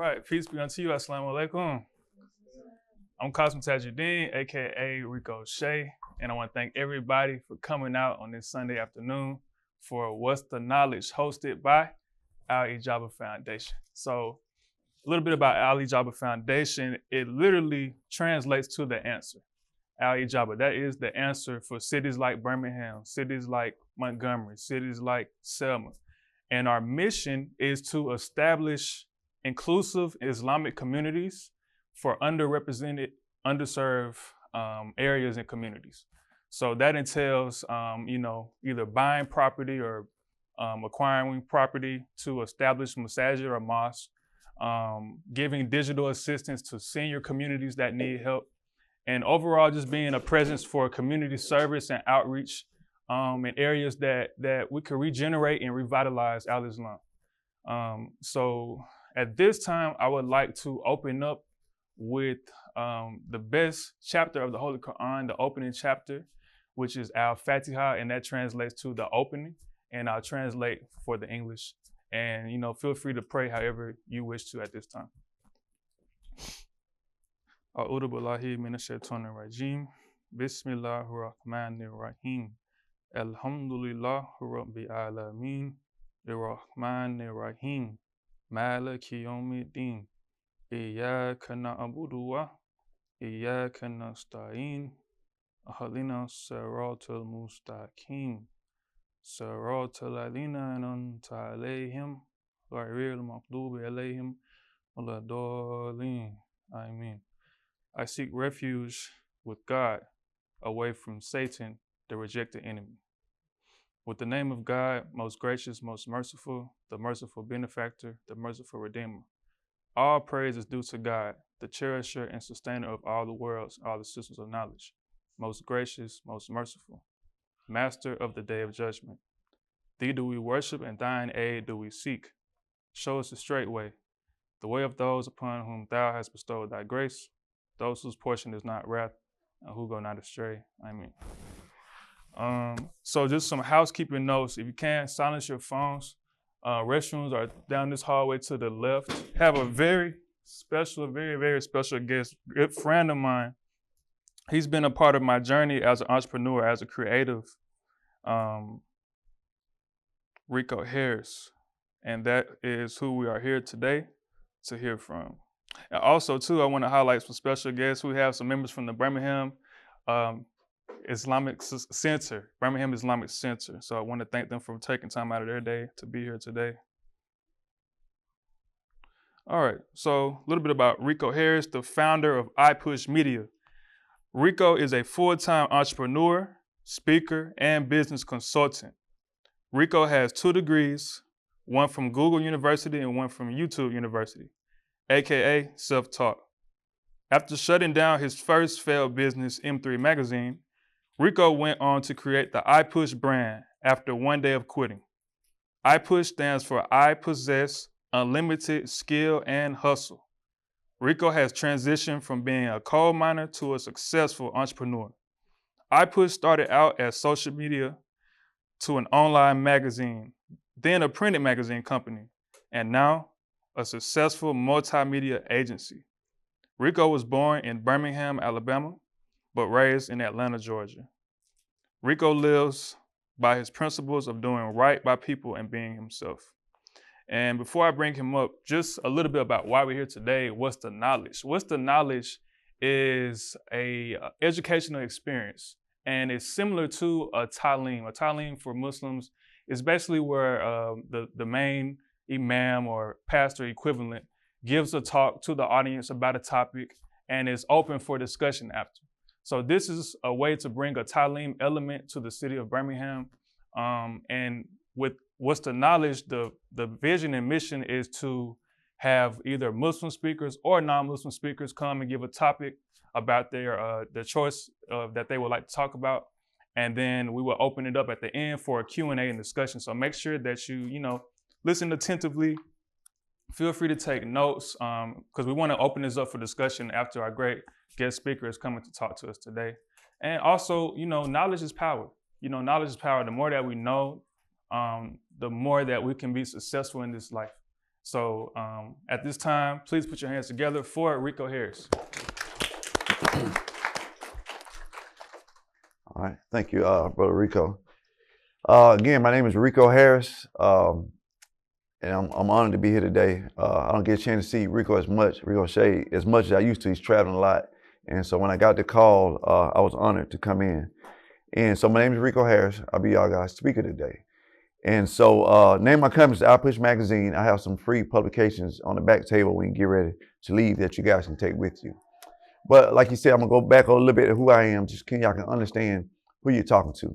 right, peace be unto you. Assalamu alaikum. I'm Qasim Tajuddin, aka Riko Shay, and I want to thank everybody for coming out on this Sunday afternoon for What's the Knowledge, hosted by Al-Ijaba Foundation. So, a little bit about Al-Ijaba Foundation. It literally translates to the answer. Al-Ijaba, that is the answer for cities like Birmingham, cities like Montgomery, cities like Selma. And our mission is to establish inclusive Islamic communities for underrepresented, underserved areas and communities. So that entails, either buying property or acquiring property to establish masajid or mosques, giving digital assistance to senior communities that need help, and overall just being a presence for community service and outreach in areas that we could regenerate and revitalize Al-Islam. So at this time, I would like to open up with the best chapter of the Holy Quran, the opening chapter, which is Al-Fatiha, and that translates to the opening, and I'll translate for the English. And, feel free to pray however you wish to at this time. A'udhu billahi minash shaitanir rajim. Bismillahir rahmanir rahim. Alhamdulillah rabbil alameen. Ar-Rahmanir Rahim. Maliki yawmiddin. Iyyaka na'budu wa iyyaka nasta'in. Ihdina siratal mustaqim. Siratal ladhina an'amta alayhim ghayril maghdubi alayhim waladdallin. Amen. I seek refuge with God away from Satan, the rejected enemy. With the name of God, most gracious, most merciful, the merciful benefactor, the merciful redeemer. All praise is due to God, the cherisher and sustainer of all the worlds, all the systems of knowledge. Most gracious, most merciful, master of the day of judgment. Thee do we worship and thine aid do we seek. Show us the straight way, the way of those upon whom thou hast bestowed thy grace, those whose portion is not wrath, and who go not astray. Amen. So just some housekeeping notes. If you can, silence your phones. Restrooms are down this hallway to the left. Have a very special, very, very special guest, good friend of mine. He's been a part of my journey as an entrepreneur, as a creative, Riko Harris. And that is who we are here today to hear from. And also, too, I want to highlight some special guests. We have some members from the Birmingham Islamic Center, Birmingham Islamic Center. So I want to thank them for taking time out of their day to be here today. All right, so a little bit about Riko Harris, the founder of iPush Media. Riko is a full-time entrepreneur, speaker, and business consultant. Riko has 2 degrees, one from Google University and one from YouTube University, aka self-taught. After shutting down his first failed business, M3 Magazine, Riko went on to create the iPush brand after one day of quitting. iPush stands for I Possess Unlimited Skill and Hustle. Riko has transitioned from being a coal miner to a successful entrepreneur. iPush started out as social media to an online magazine, then a printed magazine company, and now a successful multimedia agency. Riko was born in Birmingham, Alabama, but raised in Atlanta, Georgia. Riko lives by his principles of doing right by people and being himself. And before I bring him up, just a little bit about why we're here today. What's the knowledge? What's the knowledge is a educational experience, and it's similar to a ta'aleem. A ta'aleem for Muslims is basically where the main imam or pastor equivalent gives a talk to the audience about a topic and is open for discussion after. So this is a way to bring a ta'aleem element to the city of Birmingham. And with What's the Knowledge, the vision and mission is to have either Muslim speakers or non-Muslim speakers come and give a topic about their choice that they would like to talk about. And then we will open it up at the end for a Q&A and discussion. So make sure that you listen attentively. Feel free to take notes because we want to open this up for discussion after our great guest speaker is coming to talk to us today. And also, knowledge is power. Knowledge is power. The more that we know, the more that we can be successful in this life. So at this time, please put your hands together for Riko Harris. All right, thank you, Brother Riko. Again, my name is Riko Harris, and I'm honored to be here today. I don't get a chance to see Riko Shea, as much as I used to. He's traveling a lot, and so when I got the call, I was honored to come in. And so my name is Riko Harris. I'll be y'all guys' speaker today. And so name of my company is Al-Ijaba magazine. I have some free publications on the back table when you get ready to leave that you guys can take with you. But like you said, I'm gonna go back a little bit of who I am, just y'all can understand who you're talking to.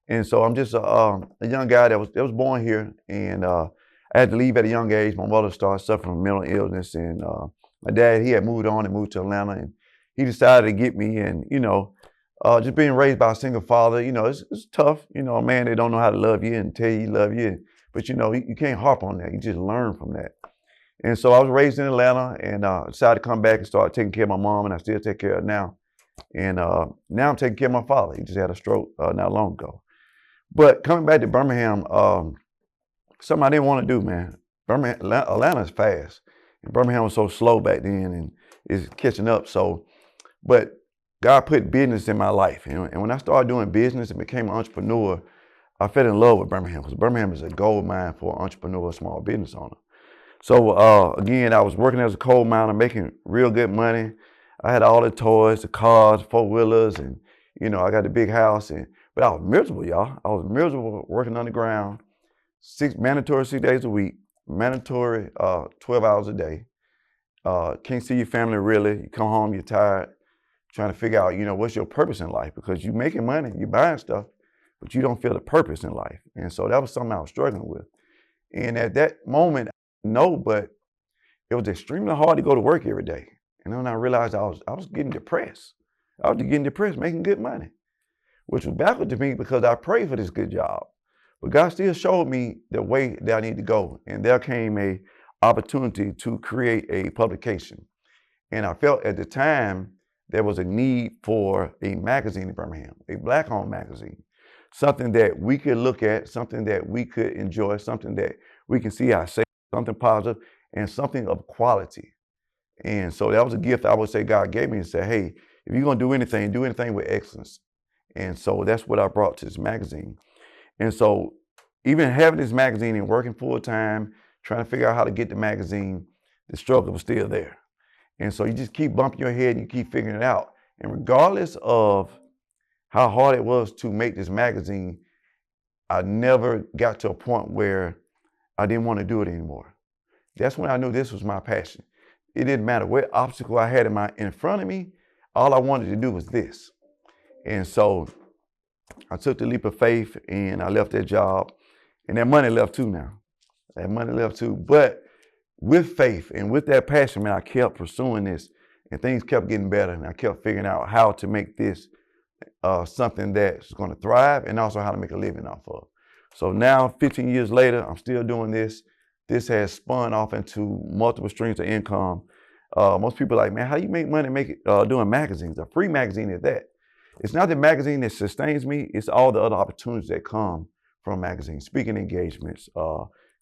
And so I'm just a young guy that was born here, and I had to leave at a young age. My mother started suffering from mental illness, and my dad, he had moved on and moved to Atlanta, and he decided to get me. And just being raised by a single father, it's tough. A man that don't know how to love you and tell you he love you, but you can't harp on that. You just learn from that. And so I was raised in Atlanta, and decided to come back and start taking care of my mom, and I still take care of her now. And now I'm taking care of my father. He just had a stroke not long ago. But coming back to Birmingham, something I didn't want to do, man. Atlanta's fast, and Birmingham was so slow back then, and it's catching up. But God put business in my life, and when I started doing business and became an entrepreneur, I fell in love with Birmingham, because Birmingham is a gold mine for an entrepreneur, small business owner. So again, I was working as a coal miner, making real good money. I had all the toys, the cars, four-wheelers, and I got the big house. But I was miserable, y'all. I was miserable working underground, mandatory 6 days a week, mandatory 12 hours a day. Can't see your family really. You come home, you're tired, trying to figure out, what's your purpose in life, because you're making money, you're buying stuff, but you don't feel the purpose in life. And so that was something I was struggling with. And at that moment, but it was extremely hard to go to work every day. And then I realized I was getting depressed. I was getting depressed, making good money, which was backward to me because I prayed for this good job. But God still showed me the way that I need to go. And there came a opportunity to create a publication. And I felt at the time there was a need for a magazine in Birmingham, a Black-owned magazine, something that we could look at, something that we could enjoy, something that we can see ourselves, something positive, and something of quality. And so that was a gift I would say God gave me, and said, hey, if you're gonna do anything with excellence. And so that's what I brought to this magazine. And so even having this magazine and working full time, trying to figure out how to get the magazine, the struggle was still there. And so you just keep bumping your head and you keep figuring it out. And regardless of how hard it was to make this magazine, I never got to a point where I didn't want to do it anymore. That's when I knew this was my passion. It didn't matter what obstacle I had in front of me, all I wanted to do was this. And so I took the leap of faith and I left that job, and that money left too now. That money left too. But with faith and with that passion, man, I kept pursuing this, and things kept getting better, and I kept figuring out how to make this something that's going to thrive, and also how to make a living off of. So now, 15 years later, I'm still doing this. This has spun off into multiple streams of income. Most people are like, man, how do you make money doing magazines? A free magazine at that. It's not the magazine that sustains me, it's all the other opportunities that come from magazines, speaking engagements,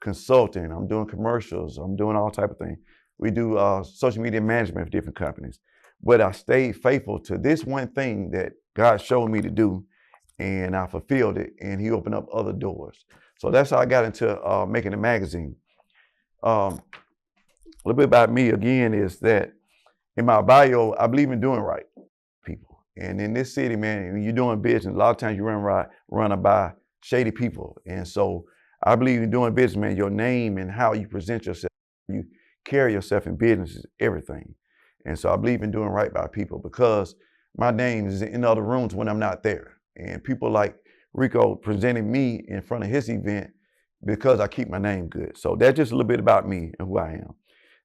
consulting, I'm doing commercials, I'm doing all type of things. We do social media management for different companies. But I stayed faithful to this one thing that God showed me to do, and I fulfilled it, and He opened up other doors. So that's how I got into making a magazine. A little bit about me again is that in my bio, I believe in doing right, people. And in this city, man, when you're doing business, a lot of times you run by shady people. And so I believe in doing business, man. Your name and how you present yourself, you carry yourself in business is everything. And so I believe in doing right by people, because my name is in other rooms when I'm not there. And people like Riko presented me in front of his event because I keep my name good. So that's just a little bit about me and who I am.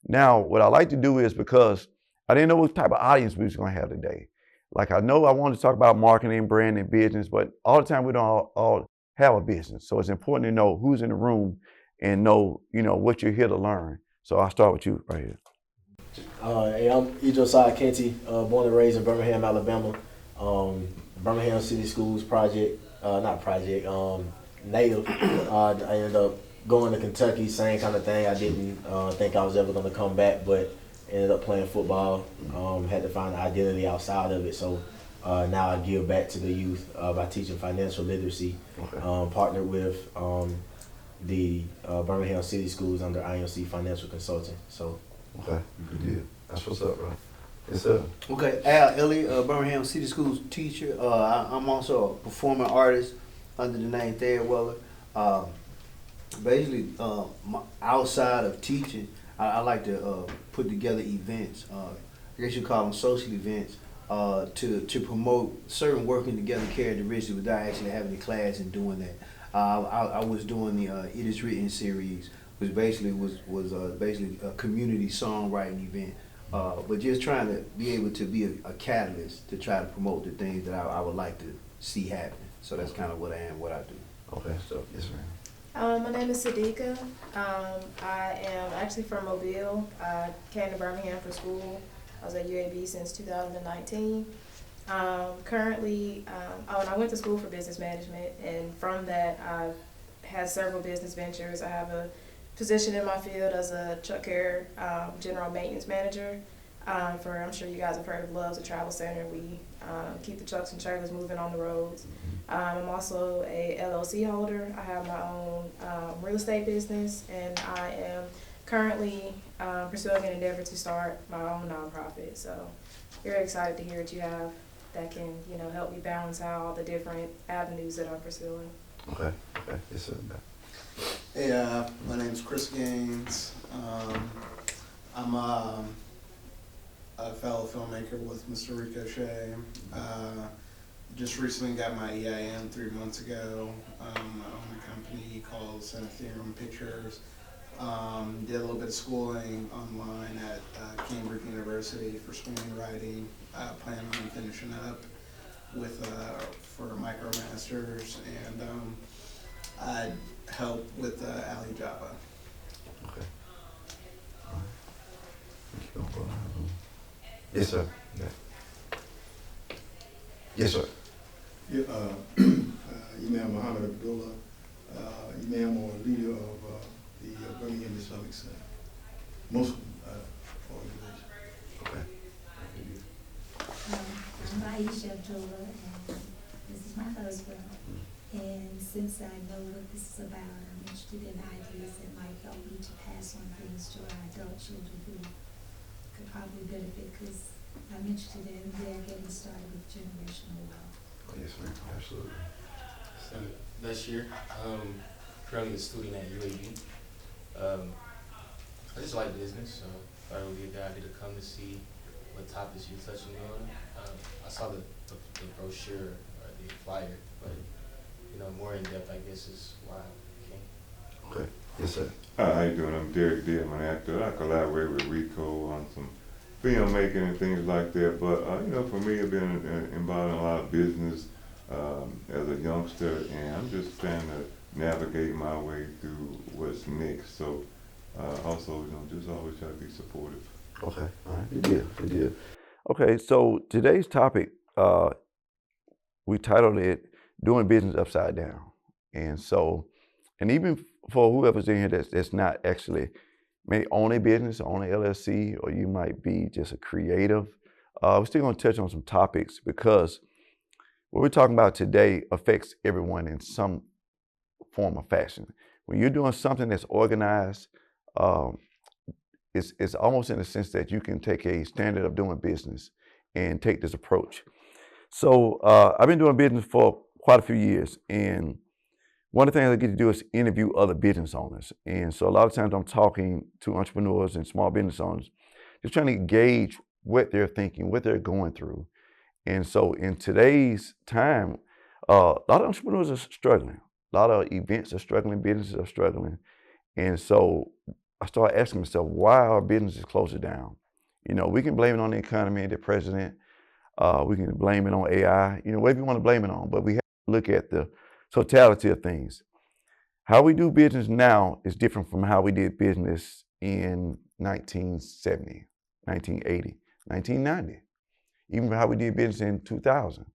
Now, what I like to do is, because I didn't know what type of audience we was going to have today. Like, I know I wanted to talk about marketing, brand, and business, but all the time we don't all have a business. So it's important to know who's in the room and know, what you're here to learn. So I'll start with you right here. Hey, I'm Ijosiah Kenty, born and raised in Birmingham, Alabama. Birmingham City Schools native. I ended up going to Kentucky, same kind of thing. I didn't think I was ever going to come back, but ended up playing football. Had to find an identity outside of it. So now I give back to the youth by teaching financial literacy. Partnered with the Birmingham City Schools under IMC Financial Consulting. So. Okay, good deal. That's what's up, bro. Yes, sir. Okay, Al Elliott, Birmingham City Schools teacher. I'm also a performing artist under the name Thad Weller. Basically, outside of teaching, I like to put together events. I guess you call them social events to promote certain working together characteristics without actually having a class and doing that. I was doing the It Is Written series, which basically was basically a community songwriting event. But just trying to be able to be a catalyst to try to promote the things that I would like to see happen. So that's kind of what I am, what I do. Okay, so yes, ma'am. My name is Sadiqa. I am actually from Mobile. I came to Birmingham for school. I was at UAB since 2019. Currently, and I went to school for business management, and from that I've had several business ventures. I have a position in my field as a truck care general maintenance manager for, I'm sure you guys have heard of Love's, a travel center. We keep the trucks and trailers moving on the roads. I'm also a LLC holder. I have my own real estate business, and I am currently pursuing an endeavor to start my own nonprofit. So very excited to hear what you have that can, help me balance out all the different avenues that I'm pursuing. Okay, yes, sir. Hey, my name's Chris Gaines. I'm a fellow filmmaker with Mr. Ricochet. Just recently got my EIN 3 months ago. I own a company called Cinetherum Pictures. Did a little bit of schooling online at Cambridge University for screenwriting. Plan on finishing up with for MicroMasters, and I help with Al-Ijaba. Okay. All right. Yes, sir. Yeah. Yes, sir. Yeah, Imam Muhammad Abdullah, Imam or leader of the Birmingham Islamic Center, Muslim organization. Okay. I'm Aisha Abdullah, and this is my husband. And since I know what this is about, I'm interested in ideas that might help me to pass on things to our adult children who could probably benefit, because I'm interested in their getting started with generational wealth. Oh, yes, ma'am. Absolutely. So this year, currently a student at UAB. I just like business, so I thought it would be a good idea to come to see what topics you're touching on. I saw the brochure or the flyer, but more in depth, I guess, is why I came. Okay. Yes, sir. Hi, how you doing? I'm Derek D. I'm an actor. I collaborate with Riko on some filmmaking and things like that. But for me, I've been involved in a lot of business as a youngster, and I'm just trying to navigate my way through what's next. So also, just always try to be supportive. Okay. All right. Good deal. Okay. So today's topic, we titled it "Doing Business Upside Down," and even for whoever's in here that's not actually may own a business, own an LLC, or you might be just a creative. We're still going to touch on some topics, because what we're talking about today affects everyone in some form or fashion. When you're doing something that's organized, it's almost in the sense that you can take a standard of doing business and take this approach. So I've been doing business for quite a few years, and one of the things I get to do is interview other business owners. And so a lot of times I'm talking to entrepreneurs and small business owners, just trying to gauge what they're thinking, what they're going through. And so in today's time, a lot of entrepreneurs are struggling. A lot of events are struggling, businesses are struggling. And so I started asking myself, why are businesses closing down? We can blame it on the economy, the president. We can blame it on AI, whatever you want to blame it on. But we have to look at the totality of things. How we do business now is different from how we did business in 1970, 1980, 1990, even how we did business in 2000.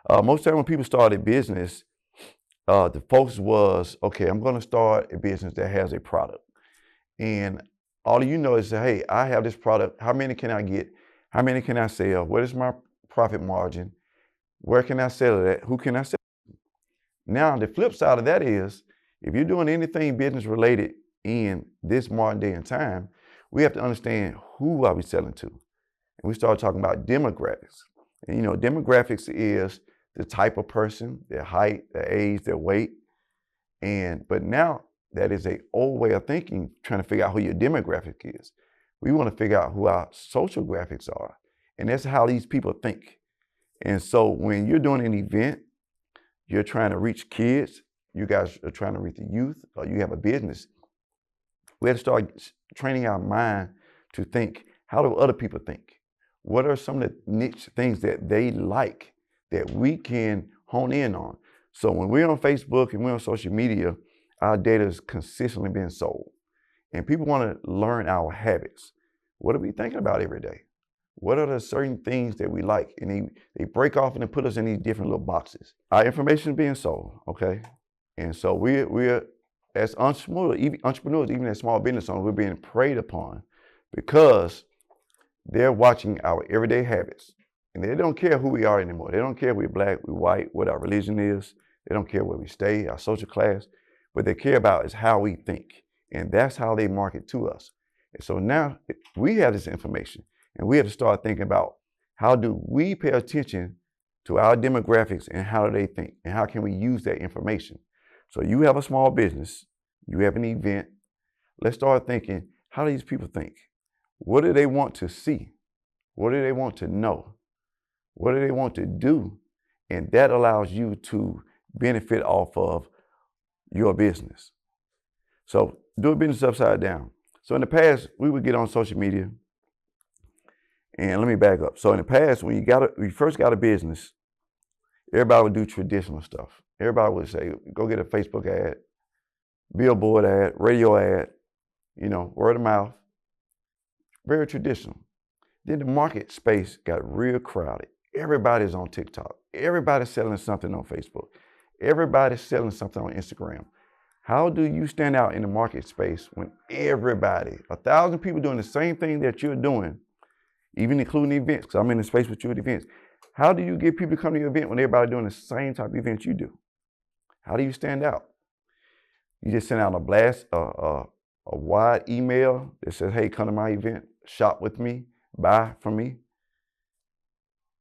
Most of the time when people started business, the focus was, okay, I'm going to start a business that has a product. And all you know is, hey, I have this product. How many can I get? How many can I sell? What is my profit margin? Where can I sell it at? Who can I sell it to? Now, the flip side of that is, if you're doing anything business related in this modern day and time, we have to understand who are we selling to. And we start talking about demographics. And you know, demographics is the type of person, their height, their age, their weight. But now that is an old way of thinking, trying to figure out who your demographic is. We want to figure out who our social graphics are. And that's how these people think. And so when you're doing an event, you're trying to reach kids, you guys are trying to reach the youth, or you have a business, we have to start training our mind to think, how do other people think? What are some of the niche things that they like that we can hone in on? So when we're on Facebook and we're on social media, our data is consistently being sold. And people want to learn our habits. What are we thinking about every day? What are the certain things that we like? And they break off and they put us in these different little boxes. Our information is being sold, okay? And so we're as entrepreneurs, even as small business owners, we're being preyed upon because they're watching our everyday habits. And they don't care who we are anymore. They don't care if we're black, we're white, what our religion is. They don't care where we stay, our social class. What they care about is how we think. And that's how they market to us. And so now we have this information. And we have to start thinking about, how do we pay attention to our demographics and how do they think? And how can we use that information? So you have a small business, you have an event. Let's start thinking, how do these people think? What do they want to see? What do they want to know? What do they want to do? And that allows you to benefit off of your business. So do a business upside down. So in the past, we would get on social media. And let me back up. So in the past, when you first got a business, everybody would do traditional stuff. Everybody would say, go get a Facebook ad, billboard ad, radio ad, word of mouth. Very traditional. Then the market space got real crowded. Everybody's on TikTok. Everybody's selling something on Facebook. Everybody's selling something on Instagram. How do you stand out in the market space when everybody, 1,000 people doing the same thing that you're doing, even including events, because I'm in the space with you at events. How do you get people to come to your event when everybody's doing the same type of events you do? How do you stand out? You just send out a blast, a wide email that says, hey, come to my event, shop with me, buy from me?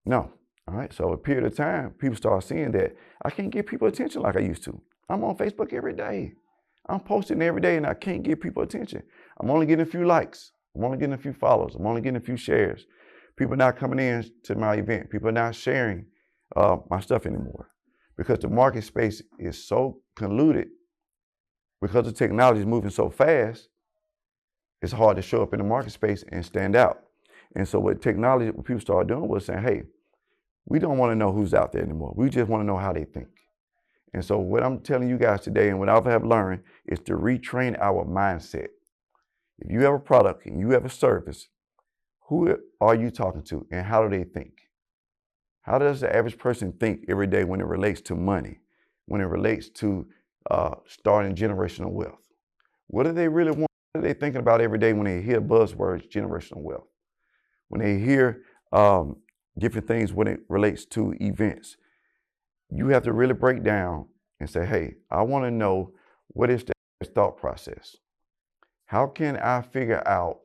No. All right. So a period of time, people start seeing that I can't give people attention like I used to. I'm on Facebook every day. I'm posting every day and I can't give people attention. I'm only getting a few likes. I'm only getting a few followers. I'm only getting a few shares. People are not coming in to my event. People are not sharing my stuff anymore because the market space is so convoluted. Because the technology is moving so fast, it's hard to show up in the market space and stand out. And so what people started doing was saying, hey, we don't want to know who's out there anymore. We just want to know how they think. And so what I'm telling you guys today and what I have learned is to retrain our mindset. If you have a product and you have a service, who are you talking to and how do they think? How does the average person think every day when it relates to money, when it relates to starting generational wealth? What do they really want? What are they thinking about every day when they hear buzzwords, generational wealth? When they hear different things when it relates to events? You have to really break down and say, hey, I want to know what is the thought process. How can I figure out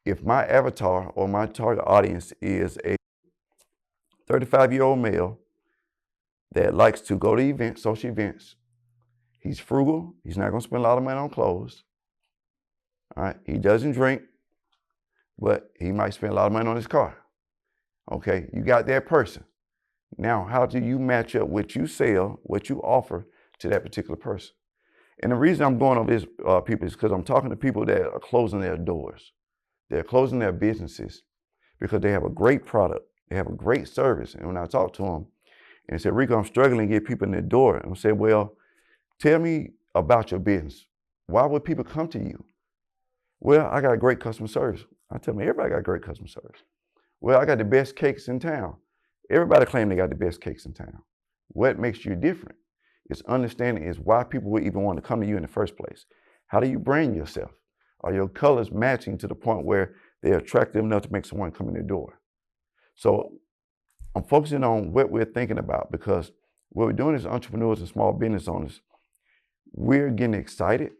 if my avatar or my target audience is a 35-year-old male that likes to go to events, social events. He's frugal. He's not going to spend a lot of money on clothes. All right. He doesn't drink, but he might spend a lot of money on his car. Okay. You got that person. Now, how do you match up what you sell, what you offer to that particular person? And the reason I'm going over this, people, is because I'm talking to people that are closing their doors. They're closing their businesses because they have a great product. They have a great service. And when I talk to them and they say, Riko, I'm struggling to get people in the door. And I say, well, tell me about your business. Why would people come to you? Well, I got a great customer service. I tell them, everybody got great customer service. Well, I got the best cakes in town. Everybody claim they got the best cakes in town. What makes you different? It's understanding is why people would even want to come to you in the first place. How do you brand yourself? Are your colors matching to the point where they're attractive enough to make someone come in the door? So I'm focusing on what we're thinking about, because what we're doing as entrepreneurs and small business owners, we're getting excited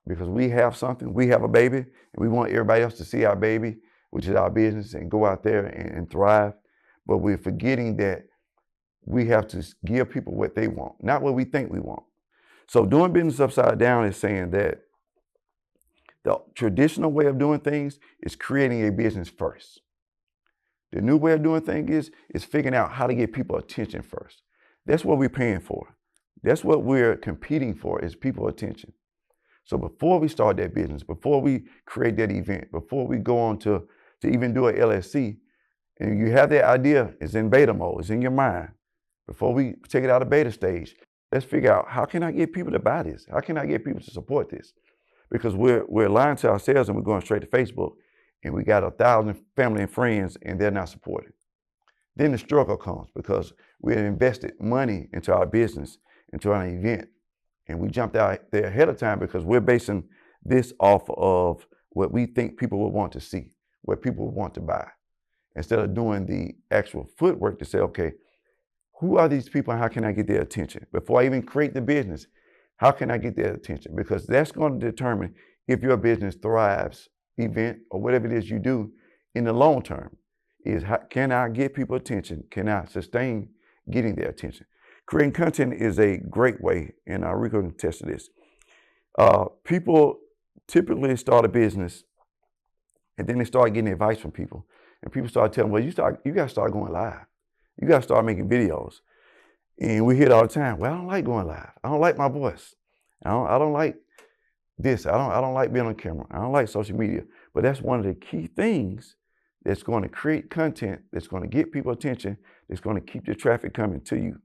because we have something, we have a baby, and we want everybody else to see our baby, which is our business, and go out there and thrive. But we're forgetting that we have to give people what they want, not what we think we want. So doing business upside down is saying that the traditional way of doing things is creating a business first. The new way of doing things is figuring out how to get people attention first. That's what we're paying for. That's what we're competing for, is people attention. So before we start that business, before we create that event, before we go on to even do an LLC, and you have that idea, it's in beta mode, it's in your mind. Before we take it out of beta stage, let's figure out, how can I get people to buy this? How can I get people to support this? Because we're lying to ourselves and we're going straight to Facebook, and we got 1,000 family and friends and they're not supporting. Then the struggle comes because we had invested money into our business, into our event, and we jumped out there ahead of time because we're basing this off of what we think people would want to see, what people would want to buy, instead of doing the actual footwork to say, okay, who are these people and how can I get their attention? Before I even create the business, how can I get their attention? Because that's going to determine if your business thrives, event, or whatever it is you do in the long term. Is how, can I get people attention? Can I sustain getting their attention? Creating content is a great way, and Riko can attest to this. People typically start a business, and then they start getting advice from people, and people start telling them, well, you got to start going live. You got to start making videos. And we hear it all the time. Well, I don't like going live. I don't like my voice. I don't like this. I don't like being on camera. I don't like social media. But that's one of the key things that's going to create content, that's going to get people attention, that's going to keep the traffic coming to you.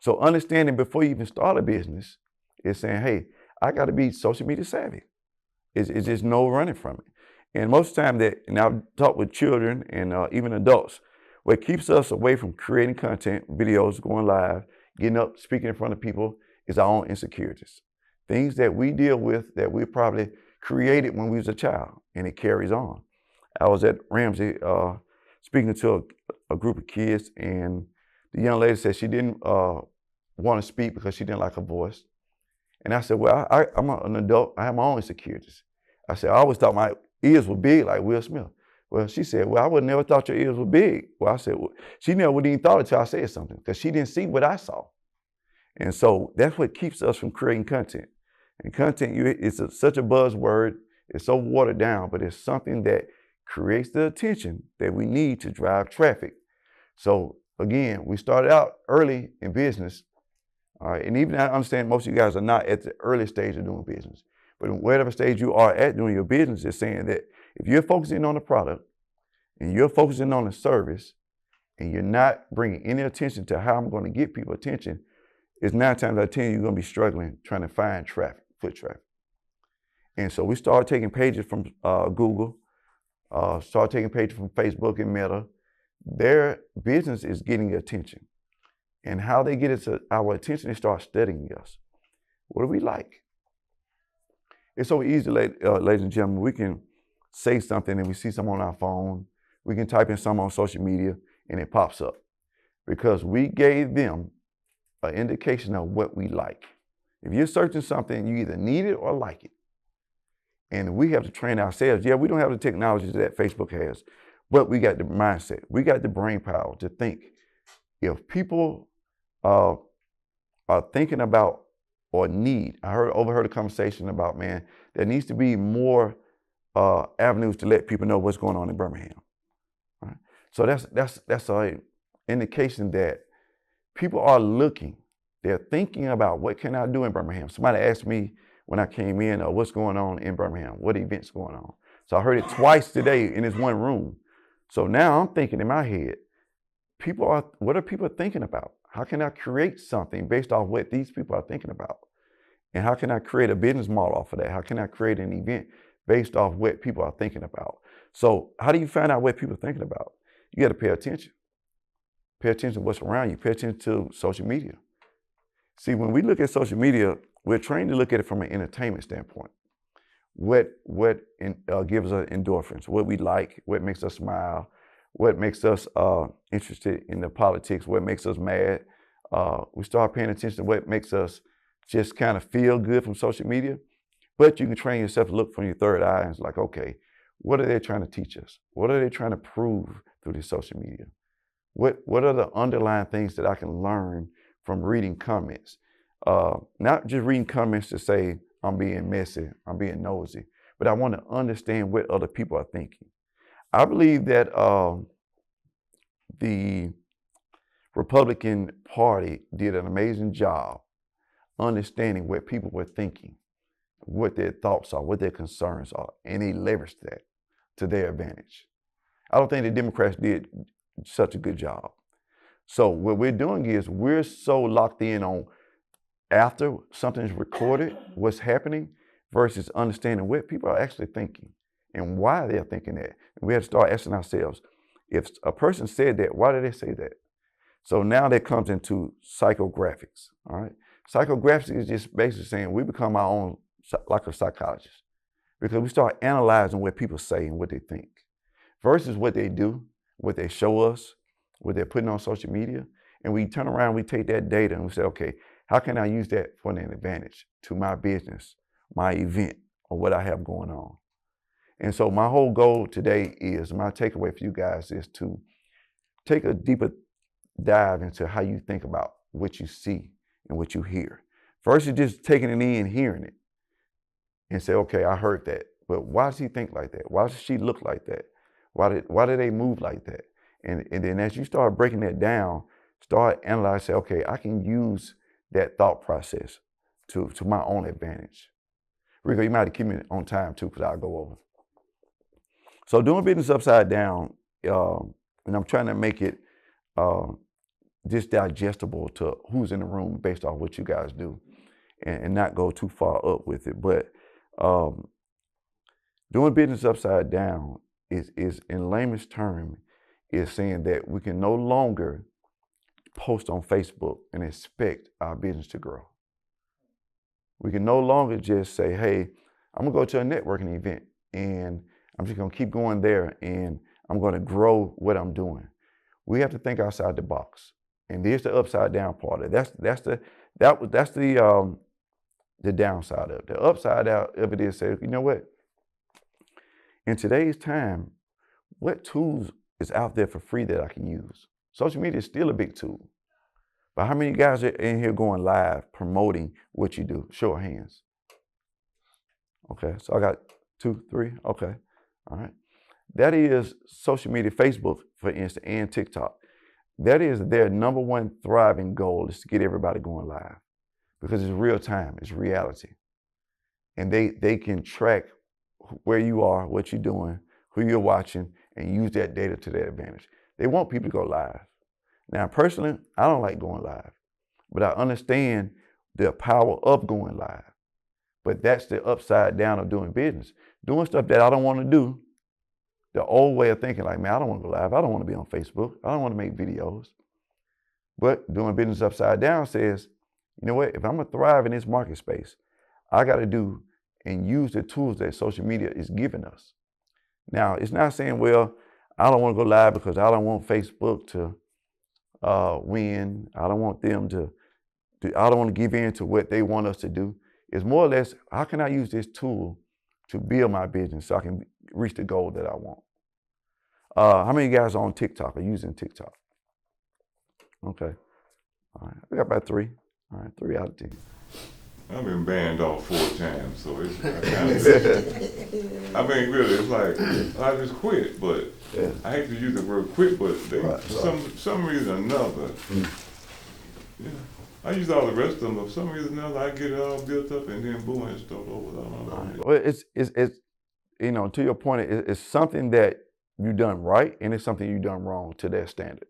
So understanding before you even start a business is saying, hey, I got to be social media savvy. It's just no running from it. And most of the time and I've talked with children and even adults, what keeps us away from creating content, videos, going live, getting up, speaking in front of people, is our own insecurities. Things that we deal with that we probably created when we was a child, and it carries on. I was at Ramsey speaking to a group of kids, and the young lady said she didn't want to speak because she didn't like her voice. And I said, well, I'm an adult. I have my own insecurities. I said, I always thought my ears were big like Will Smith. Well, she said, well, I would never thought your ears were big. Well, I said, well, she never would even thought it till I said something, because she didn't see what I saw. And so that's what keeps us from creating content. And content, it's such a buzzword. It's so watered down, but it's something that creates the attention that we need to drive traffic. So again, we started out early in business. All right, and even I understand most of you guys are not at the early stage of doing business, but in whatever stage you are at doing your business, is saying that if you're focusing on the product and you're focusing on the service and you're not bringing any attention to how I'm going to get people attention, it's 9 times out of 10 you're going to be struggling trying to find traffic, foot traffic. And so we started taking pages from Google, started taking pages from Facebook and Meta. Their business is getting attention. And how they get our attention, they start studying us. What do we like? It's so easy, ladies and gentlemen. We can say something and we see something on our phone. We can type in something on social media and it pops up, because we gave them an indication of what we like. If you're searching something, you either need it or like it. And we have to train ourselves. Yeah, we don't have the technology that Facebook has, but we got the mindset. We got the brain power to think. If people are thinking about or need, overheard a conversation about, man, there needs to be more avenues to let people know what's going on in Birmingham. Right? So that's an indication that people are looking. They're thinking about, what can I do in Birmingham? Somebody asked me when I came in, what's going on in Birmingham? What events going on? So I heard it twice today in this one room. So now I'm thinking in my head, what are people thinking about? How can I create something based off what these people are thinking about? And how can I create a business model off of that? How can I create an event based off what people are thinking about? So how do you find out what people are thinking about? You got to pay attention. Pay attention to what's around you. Pay attention to social media. See, when we look at social media, we're trained to look at it from an entertainment standpoint. What gives us endorphins, what we like, what makes us smile, what makes us interested in the politics, what makes us mad. We start paying attention to what makes us just kind of feel good from social media. But you can train yourself to look from your third eye and it's like, okay, what are they trying to teach us? What are they trying to prove through this social media? What are the underlying things that I can learn from reading comments? Not just reading comments to say, I'm being messy, I'm being nosy, but I want to understand what other people are thinking. I believe that the Republican Party did an amazing job understanding what people were thinking, what their thoughts are, what their concerns are, and they leveraged that to their advantage. I don't think the Democrats did such a good job. So what we're doing is we're so locked in on after something's recorded, what's happening, versus understanding what people are actually thinking and why they're thinking that. And we have to start asking ourselves, if a person said that, why did they say that? So now that comes into psychographics, all right? Psychographics is just basically saying we become our own, like a psychologist, because we start analyzing what people say and what they think versus what they do, what they show us, what they're putting on social media. And we turn around, we take that data and we say, okay, how can I use that for an advantage to my business, my event, or what I have going on? And so my whole goal today is, my takeaway for you guys is to take a deeper dive into how you think about what you see and what you hear. Versus just taking it in, hearing it, and say, okay, I heard that, but why does he think like that? Why does she look like that? Why do they move like that? And then as you start breaking that down, start analyzing, say, okay, I can use that thought process to my own advantage. Riko, you might have to keep me on time too, because I'll go over. So doing business upside down, and I'm trying to make it just digestible to who's in the room based off what you guys do, and not go too far up with it. But doing business upside down is in layman's term, is saying that we can no longer post on Facebook and expect our business to grow. We can no longer just say, hey, I'm gonna go to a networking event and I'm just gonna keep going there and I'm gonna grow what I'm doing. We have to think outside the box. And there's the upside down part of it. That's the downside of it. The upside out of it is say, you know what? In today's time, what tools is out there for free that I can use? Social media is still a big tool. But how many guys are in here going live promoting what you do? Show of hands. Okay, so I got 2, 3, okay, all right. That is social media, Facebook, for instance, and TikTok. That is their number one thriving goal, is to get everybody going live, because it's real time, it's reality. And they can track where you are, what you're doing, who you're watching, and use that data to their advantage. They want people to go live. Now, personally, I don't like going live, but I understand the power of going live. But that's the upside down of doing business. Doing stuff that I don't want to do, the old way of thinking, like, man, I don't want to go live. I don't want to be on Facebook. I don't want to make videos. But doing business upside down says, you know what, if I'm going to thrive in this market space, I got to do and use the tools that social media is giving us. Now, it's not saying, well, I don't want to go live because I don't want Facebook to win. I don't want them I don't want to give in to what they want us to do. It's more or less, how can I use this tool to build my business so I can reach the goal that I want? How many guys are on TikTok, are using TikTok? Okay. All right. I got about 3. All right, 3 out of 10. I've been banned off 4 times, so it's kind of, I mean, really, it's like, I just quit, but Yeah. I hate to use the word quit, but they, Right, for some reason or another, yeah, I use all the rest of them, but for some reason or another, I get it all built up and then boom, and start over. I don't know. Well, it's you know, to your point, it's something that you done right, and it's something you done wrong to their standard.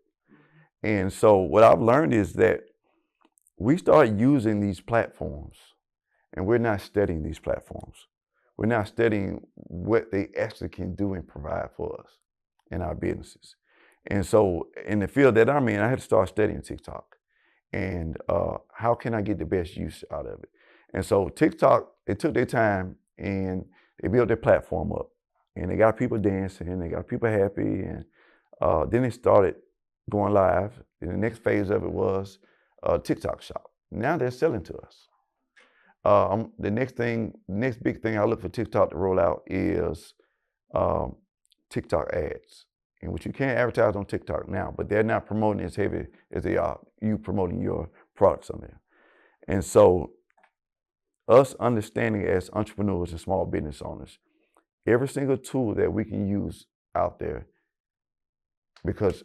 And so what I've learned is that we start using these platforms, and we're not studying these platforms. We're not studying what they actually can do and provide for us in our businesses. And so in the field that I'm in, I had to start studying TikTok. and how can I get the best use out of it? And so TikTok, they took their time and they built their platform up, and they got people dancing, they got people happy, and then they started going live. And the next phase of it was TikTok Shop. Now they're selling to us. The next big thing I look for TikTok to roll out is TikTok ads, in which you can't advertise on TikTok now, but they're not promoting as heavy as they are you promoting your products on there. And so us understanding as entrepreneurs and small business owners, every single tool that we can use out there, because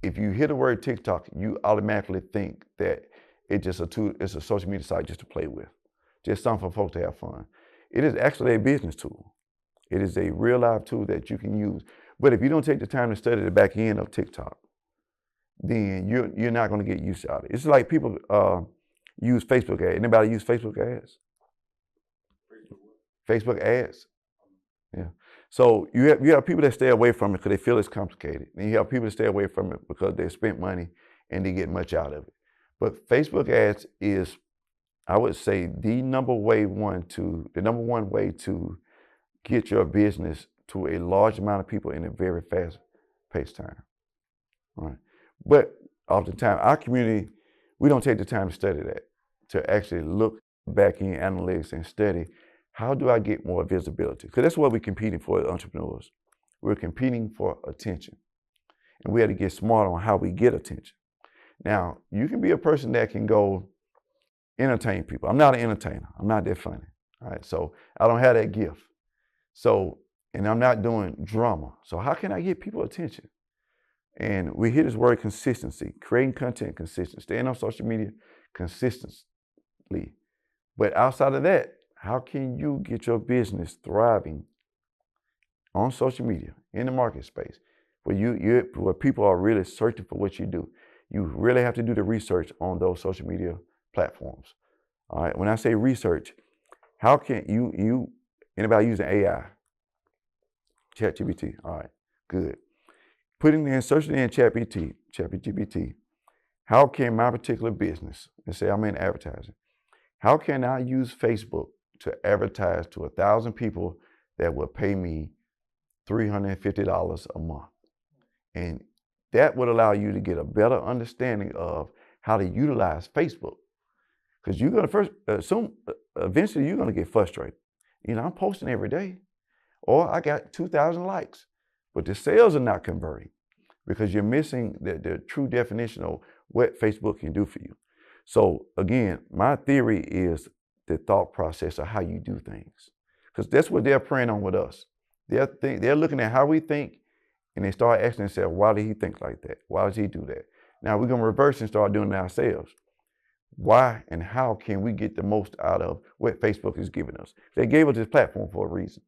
if you hear the word TikTok, you automatically think that it's just a tool, it's a social media site just to play with, just something for folks to have fun. It is actually a business tool. It is a real live tool that you can use. But if you don't take the time to study the back end of TikTok, then you're not going to get use out of it. It's like people use Facebook ads. Anybody use Facebook ads? Facebook ads? Yeah. So you have people that stay away from it because they feel it's complicated. And you have people that stay away from it because they spent money and they get much out of it. But Facebook ads is, I would say, the number one way to get your business to a large amount of people in a very fast-paced time. All right. But oftentimes, our community, we don't take the time to study that, to actually look back in analytics and study, how do I get more visibility? Because that's what we're competing for as entrepreneurs. We're competing for attention. And we have to get smart on how we get attention. Now, you can be a person that can go entertain people. I'm not an entertainer. I'm not that funny. All right. So I don't have that gift. So, and I'm not doing drama. So how can I get people attention? And we hear this word consistency, creating content consistent, staying on social media consistently. But outside of that, how can you get your business thriving on social media, in the market space, where people are really searching for what you do? You really have to do the research on those social media platforms. All right. When I say research, how can anybody using AI? ChatGPT. All right. Good. Searching in ChatGPT, how can my particular business, let's say I'm in advertising, how can I use Facebook to advertise to 1,000 people that will pay me $350 a month? And that would allow you to get a better understanding of how to utilize Facebook. Because you're going to eventually you're going to get frustrated. I'm posting every day, or I got 2,000 likes, but the sales are not converting because you're missing the true definition of what Facebook can do for you. So again, my theory is the thought process of how you do things, because that's what they're preying on with us. They're looking at how we think, and they start asking themselves, why did he think like that? Why does he do that? Now we're going to reverse and start doing it ourselves. Why and how can we get the most out of what Facebook is giving us? They gave us this platform for a reason.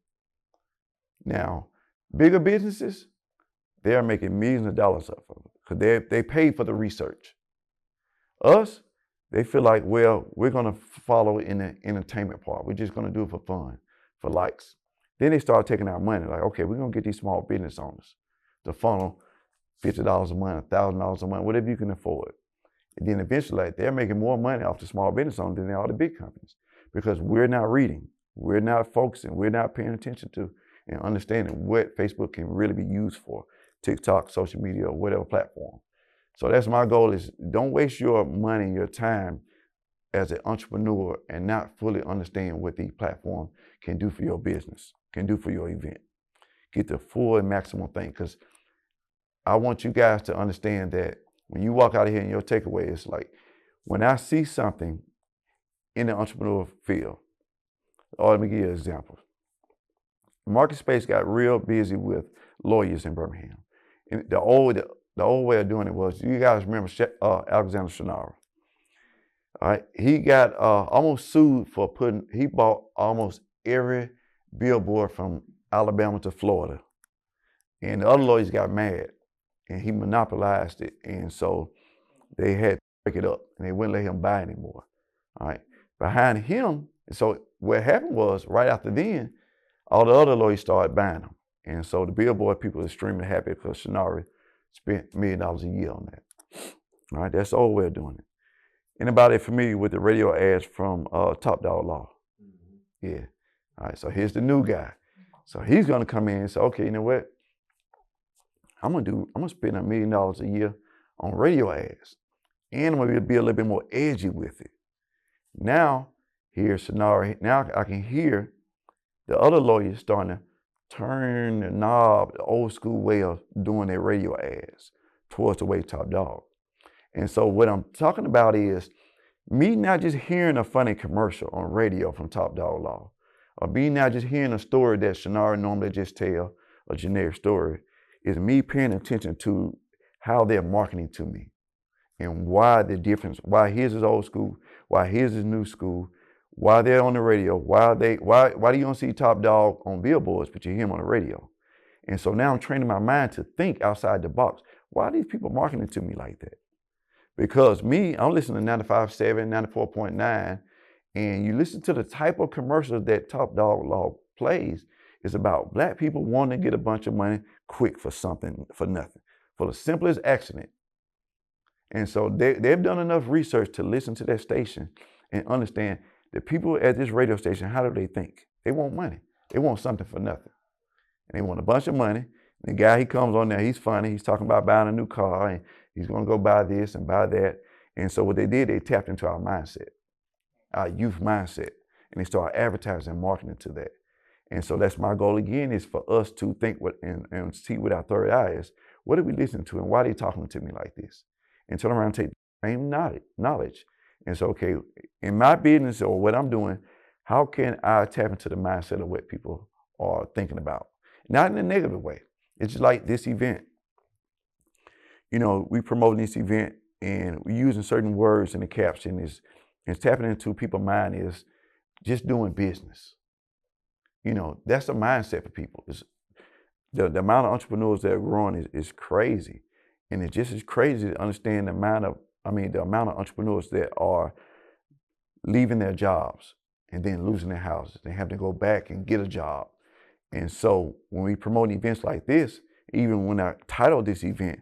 Now, bigger businesses, they are making millions of dollars off of it because they pay for the research. Us, they feel like, well, we're going to follow in the entertainment part. We're just going to do it for fun, for likes. Then they start taking our money, like, okay, we're going to get these small business owners to funnel $50 a month, $1,000 a month, whatever you can afford. And then eventually, they're making more money off the small business owners than they are the big companies because we're not reading, we're not focusing, we're not paying attention to and understanding what Facebook can really be used for, TikTok, social media, or whatever platform. So that's my goal is don't waste your money, your time as an entrepreneur and not fully understand what the platform can do for your business, can do for your event. Get the full and maximum thing, because I want you guys to understand that when you walk out of here and your takeaway is like, when I see something in the entrepreneurial field, let me give you an example. The market space got real busy with lawyers in Birmingham. And the old way of doing it was, you guys remember Alexander Shannara. All right, he got almost sued for he bought almost every billboard from Alabama to Florida. And the other lawyers got mad and he monopolized it. And so they had to break it up and they wouldn't let him buy anymore. All right, behind him, so what happened was right after then, all the other lawyers started buying them. And so the billboard people are extremely happy because Shannara spent $1 million a year on that. All right, that's the old way of doing it. Anybody familiar with the radio ads from Top Dog Law? Yeah. All right, so here's the new guy. So he's gonna come in and say, okay, you know what? I'm gonna spend $1 million a year on radio ads. And I'm gonna be a little bit more edgy with it. Now, here's scenario. Now I can hear the other lawyers starting to turn the knob, the old school way of doing their radio ads towards the way Top Dog. And so what I'm talking about is me not just hearing a funny commercial on radio from Top Dog Law, or me not just hearing a story that Shannara normally just tell, a generic story, is me paying attention to how they're marketing to me and why the difference, why his is old school, why his is new school, why they're on the radio, why do you don't see Top Dog on billboards, but you hear him on the radio? And so now I'm training my mind to think outside the box. Why are these people marketing to me like that? Because me, I'm listening to 95.7, 94.9, and you listen to the type of commercials that Top Dog Law plays, it's about black people wanting to get a bunch of money quick for something, for nothing, for the simplest accident. And so they've done enough research to listen to that station and understand the people at this radio station, how do they think? They want money. They want something for nothing. And they want a bunch of money. And the guy, he comes on there, he's funny. He's talking about buying a new car and he's going to go buy this and buy that. And so what they did, they tapped into our mindset, our youth mindset. And they started advertising and marketing to that. And so that's my goal again, is for us to think and see with our third eye is, what are we listening to and why are they talking to me like this? And turn around and take the same knowledge. And so, okay, in my business or what I'm doing, how can I tap into the mindset of what people are thinking about? Not in a negative way. It's just like this event. You know, we promoting this event and we're using certain words in the caption is tapping into people's mind is just doing business. You know, that's a mindset for people. It's, the amount of entrepreneurs that are growing is crazy. And it's just as crazy to understand the amount of entrepreneurs that are leaving their jobs and then losing their houses. They have to go back and get a job. And so when we promote events like this, even when I title this event,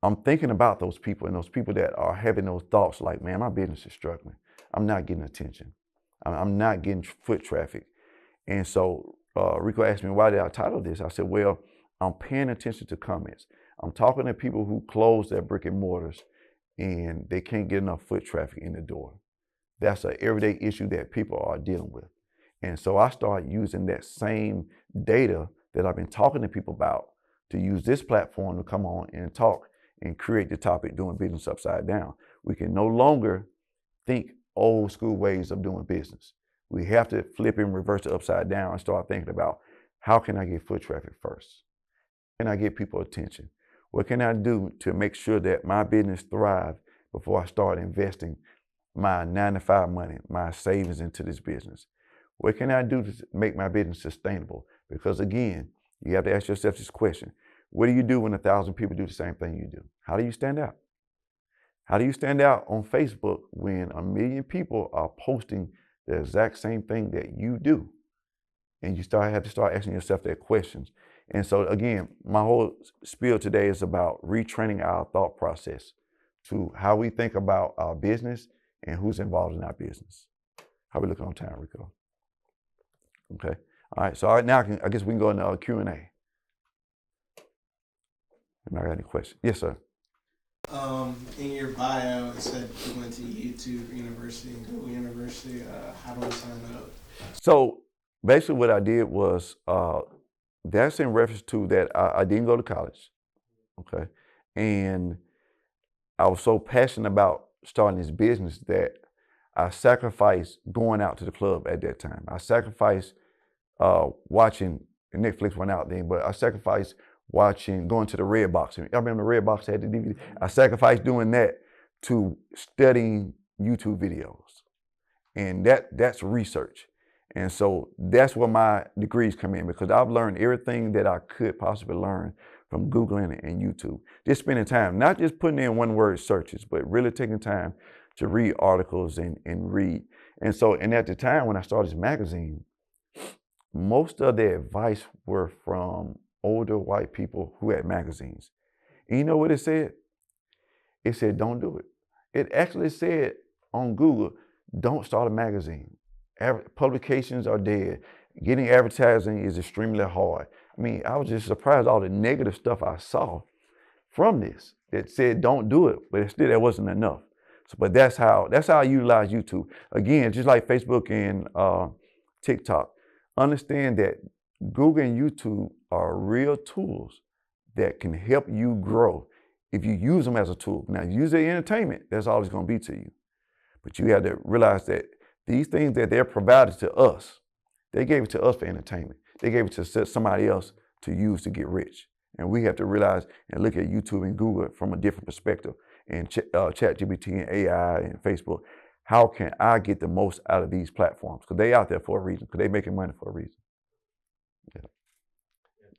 I'm thinking about those people and those people that are having those thoughts like, man, my business is struggling. I'm not getting attention. I'm not getting foot traffic. And so Riko asked me, why did I title this? I said, well, I'm paying attention to comments. I'm talking to people who close their brick and mortars and they can't get enough foot traffic in the door. That's an everyday issue that people are dealing with. And so I started using that same data that I've been talking to people about to use this platform to come on and talk and create the topic, doing business upside down. We can no longer think old school ways of doing business. We have to flip and reverse it upside down and start thinking about, how can I get foot traffic first? How can I get people attention? What can I do to make sure that my business thrives before I start investing my 9-to-5 money, my savings into this business? What can I do to make my business sustainable? Because again, you have to ask yourself this question. What do you do when 1,000 people do the same thing you do? How do you stand out? How do you stand out on Facebook when 1 million people are posting the exact same thing that you do? And you have to start asking yourself that questions. And so again, my whole spiel today is about retraining our thought process to how we think about our business and who's involved in our business. How we looking on time, Riko? Okay. All right. So now I guess we can go into Q&A. Am I got any questions? Yes, sir. In your bio, it said you went to YouTube University and Google University. How do I sign up? So basically what I did was, that's in reference to that I didn't go to college, okay? And I was so passionate about starting this business that I sacrificed going out to the club at that time. I sacrificed watching, Netflix went out then, but I sacrificed going to the Red Box. I remember the Red Box had the DVD. I sacrificed doing that to studying YouTube videos. And that's research. And so that's where my degrees come in, because I've learned everything that I could possibly learn from Googling and YouTube. Just spending time, not just putting in one-word searches, but really taking time to read articles and read. And so, and at the time when I started this magazine, most of the advice were from older white people who had magazines. And you know what it said? It said, don't do it. it actually said on Google, don't start a magazine. Publications are dead. Getting advertising is extremely hard. I mean, I was just surprised all the negative stuff I saw from this that said don't do it, but still that wasn't enough. So, but that's how I utilize YouTube. Again, just like Facebook and TikTok. Understand that Google and YouTube are real tools that can help you grow if you use them as a tool. Now, use it in entertainment, that's all it's going to be to you. But you have to realize that these things that they're provided to us, they gave it to us for entertainment. They gave it to somebody else to use to get rich. And we have to realize and look at YouTube and Google from a different perspective, and ChatGPT and AI and Facebook. How can I get the most out of these platforms? Because they out there for a reason, because they're making money for a reason. Yeah.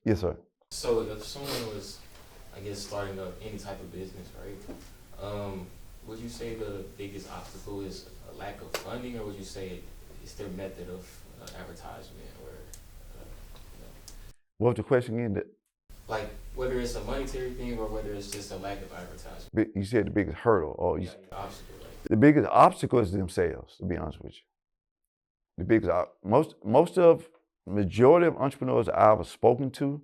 Yes, sir. So if someone was, I guess, starting up any type of business, right? Would you say the biggest obstacle is a lack of funding, or would you say it's their method of advertisement, or What was the question again? like whether it's a monetary thing or whether it's just a lack of advertisement? You said the biggest hurdle, or Yeah, the obstacle, like. the biggest obstacle is themselves, to be honest with you. The biggest, majority of entrepreneurs I've spoken to,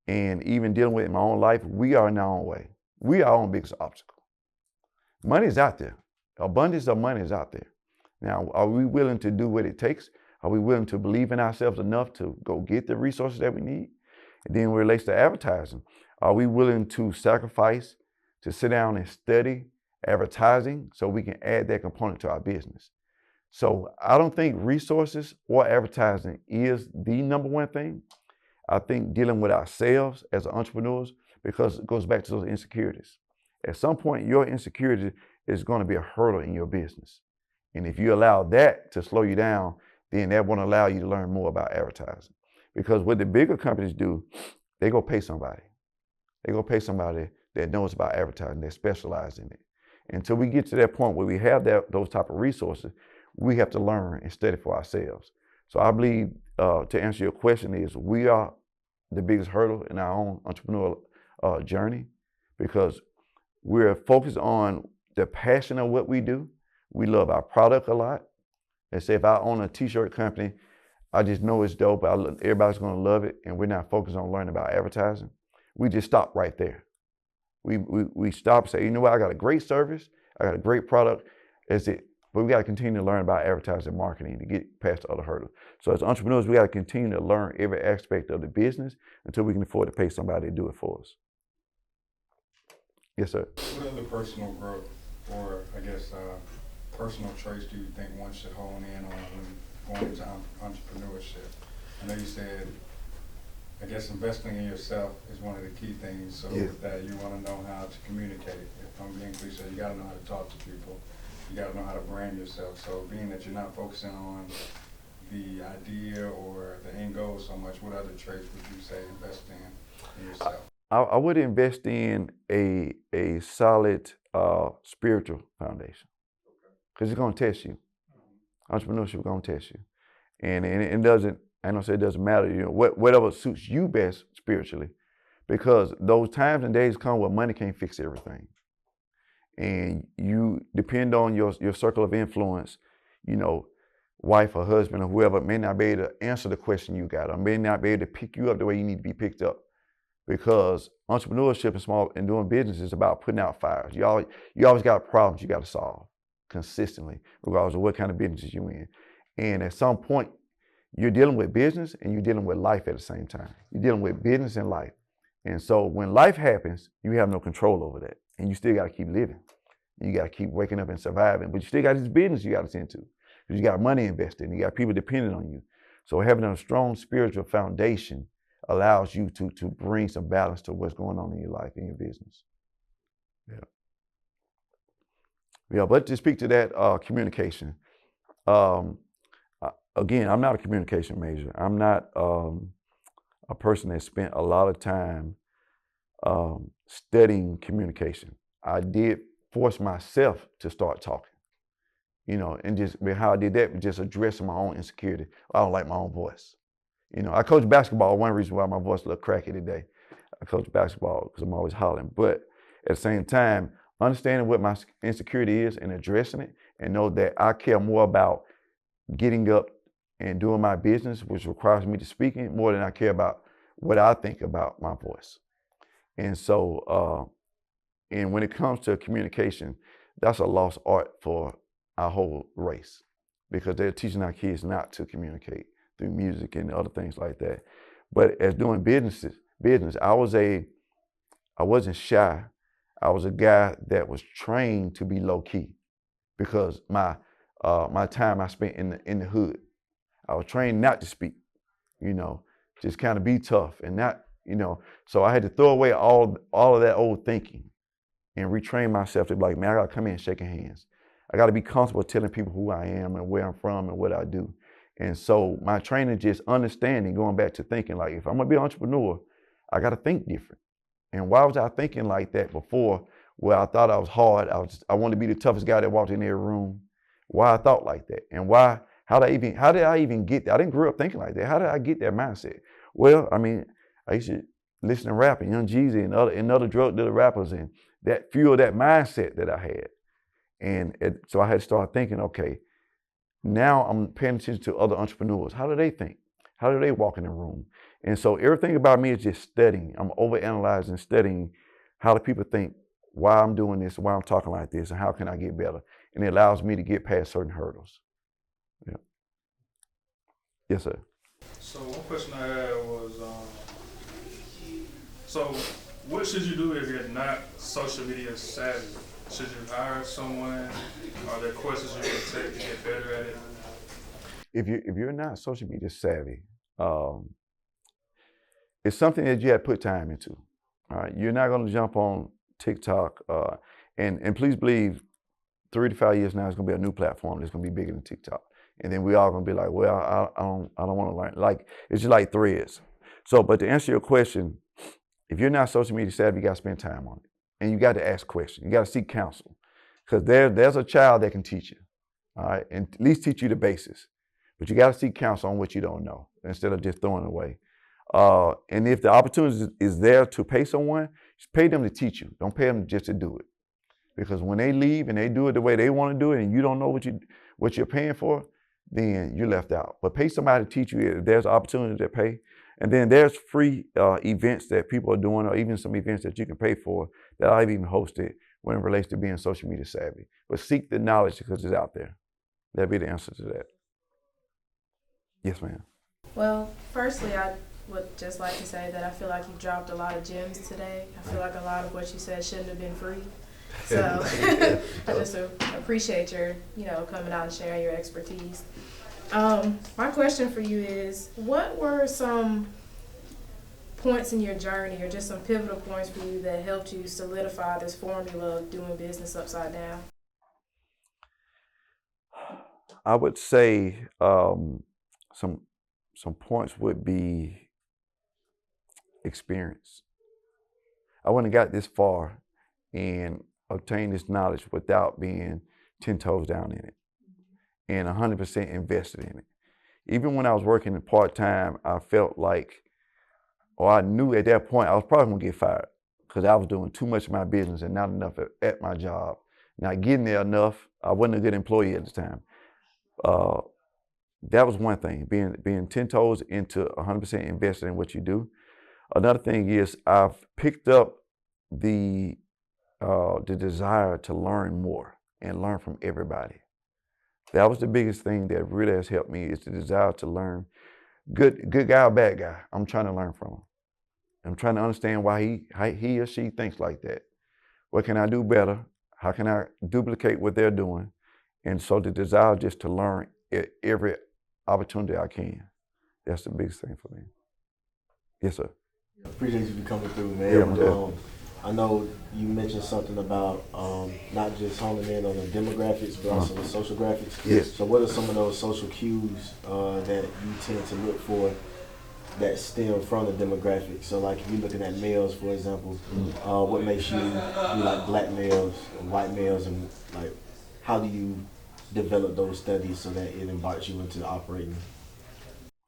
and even dealing with in my own life, we are in our own way. We are our own biggest obstacle. Money is out there. Abundance of money is out there. Now, are we willing to do what it takes? Are we willing to believe in ourselves enough to go get the resources that we need? And then when it relates to advertising, are we willing to sacrifice to sit down and study advertising so we can add that component to our business? So I don't think resources or advertising is the number one thing. I think dealing with ourselves as entrepreneurs, because it goes back to those insecurities. At some point, your insecurity is going to be a hurdle in your business. And if you allow that to slow you down, then that won't allow you to learn more about advertising. Because what the bigger companies do, they go pay somebody. They go pay somebody that knows about advertising, that specializes in it. Until we get to that point where we have those type of resources, we have to learn and study for ourselves. So I believe, to answer your question, is we are the biggest hurdle in our own entrepreneurial journey, because we're focused on the passion of what we do. We love our product a lot. And say if I own a t-shirt company, I just know it's dope. Everybody's going to love it, and we're not focused on learning about advertising. We just stop right there. We stop and say, you know what, I got a great service, I got a great product, that's it. But we got to continue to learn about advertising and marketing to get past the other hurdles. So as entrepreneurs, we got to continue to learn every aspect of the business until we can afford to pay somebody to do it for us. Yes, sir. What other personal growth, or I guess personal traits, do you think one should hone in on when going into entrepreneurship? I know you said, I guess investing in yourself is one of the key things, so Yeah. with that you want to know how to communicate. If I'm being cliche, you got to know how to talk to people. You got to know how to brand yourself. So being that you're not focusing on the idea or the end goal so much, what other traits would you say invest in yourself? I would invest in a solid spiritual foundation, because it's going to test you. Entrepreneurship is going to test you, and it doesn't. I don't say it doesn't matter. You know, whatever suits you best spiritually, because those times and days come where money can't fix everything, and you depend on your circle of influence. You know, wife or husband or whoever may not be able to answer the question you got, or may not be able to pick you up the way you need to be picked up. Because entrepreneurship and doing business is about putting out fires. You always got problems you got to solve consistently, regardless of what kind of business you're in. And at some point, you're dealing with business and you're dealing with life at the same time. You're dealing with business and life. And so when life happens, you have no control over that. And you still got to keep living. You got to keep waking up and surviving. But you still got this business you got to tend to, because you got money invested and you got people depending on you. So having a strong spiritual foundation allows you to bring some balance to what's going on in your life, in your business. Yeah, but to speak to that communication, again, I'm not a communication major. I'm not a person that spent a lot of time studying communication. I did force myself to start talking, you know, and just how I did that was just addressing my own insecurity. I don't like my own voice. You know, I coach basketball. One reason why my voice a little cracky today. I coach basketball because I'm always hollering. But at the same time, understanding what my insecurity is and addressing it, and know that I care more about getting up and doing my business, which requires me to speaking, more than I care about what I think about my voice. And so, and when it comes to communication, that's a lost art for our whole race, because they're teaching our kids not to communicate through music and other things like that. But as doing business, I wasn't shy. I was a guy that was trained to be low key, because my time I spent in the hood, I was trained not to speak, just kind of be tough and not, so I had to throw away all of that old thinking and retrain myself to be like, man, I gotta come in shaking hands. I gotta be comfortable telling people who I am and where I'm from and what I do. And so my training, just understanding, going back to thinking, like, if I'm gonna be an entrepreneur, I gotta think different. And why was I thinking like that before, where I thought I was hard? I wanted to be the toughest guy that walked in every room. Why I thought like that, and how did I even get there? I didn't grow up thinking like that. How did I get that mindset? Well, I mean, I used to listen to rap and Young Jeezy and other drug dealer rappers, and that fueled that mindset that I had. And so I had to start thinking, okay, now I'm paying attention to other entrepreneurs. How do they think? How do they walk in the room? And so everything about me is just studying. I'm overanalyzing, studying how do people think, why I'm doing this, why I'm talking like this, and how can I get better? And it allows me to get past certain hurdles. Yeah. Yes, sir. So one question I had was, so what should you do if you're not social media savvy? Should you hire someone? Are there courses you can take to get better at it? If you're not social media savvy, it's something that you have to put time into. All right, you're not going to jump on TikTok, and please believe, 3 to 5 years now, it's going to be a new platform that's going to be bigger than TikTok, and then we all going to be like, well, I don't want to learn. Like, it's just like Threads. So, but to answer your question, if you're not social media savvy, you got to spend time on it, and you got to ask questions. You got to seek counsel, because there's a child that can teach you, all right, and at least teach you the basics. But you got to seek counsel on what you don't know instead of just throwing it away. And if the opportunity is there to pay someone, just pay them to teach you. Don't pay them just to do it. Because when they leave and they do it the way they want to do it, and you don't know what you're paying for, then you're left out. But pay somebody to teach you. If there's opportunity to pay. And then there's free events that people are doing, or even some events that you can pay for that I've even hosted when it relates to being social media savvy. But seek the knowledge, because it's out there. That'd be the answer to that. Yes, ma'am. Well, firstly, I would just like to say that I feel like you dropped a lot of gems today. I feel like a lot of what you said shouldn't have been free. So I just appreciate your, coming out and sharing your expertise. My question for you is, what were some points in your journey, or just some pivotal points for you that helped you solidify this formula of doing business upside down? I would say some points would be experience. I wouldn't have got this far and obtained this knowledge without being 10 toes down in it and 100% invested in it. Even when I was working part-time, I felt like, or I knew at that point I was probably gonna get fired, because I was doing too much of my business and not enough at my job. Not getting there enough. I wasn't a good employee at the time. That was one thing, being 10 toes into 100% invested in what you do. Another thing is I've picked up the desire to learn more and learn from everybody. That was the biggest thing that really has helped me, is the desire to learn. Good guy or bad guy, I'm trying to learn from him. I'm trying to understand why he or she thinks like that. What can I do better? How can I duplicate what they're doing? And so the desire just to learn every opportunity I can. That's the biggest thing for me. Yes, sir. Appreciate you for coming through, man. Yeah, I know you mentioned something about not just honing in on the demographics, but also the social graphics. Yes. So what are some of those social cues that you tend to look for that stem from the demographics? So like if you're looking at males, for example, what makes you do like black males and white males, and like how do you develop those studies so that it embarks you into operating?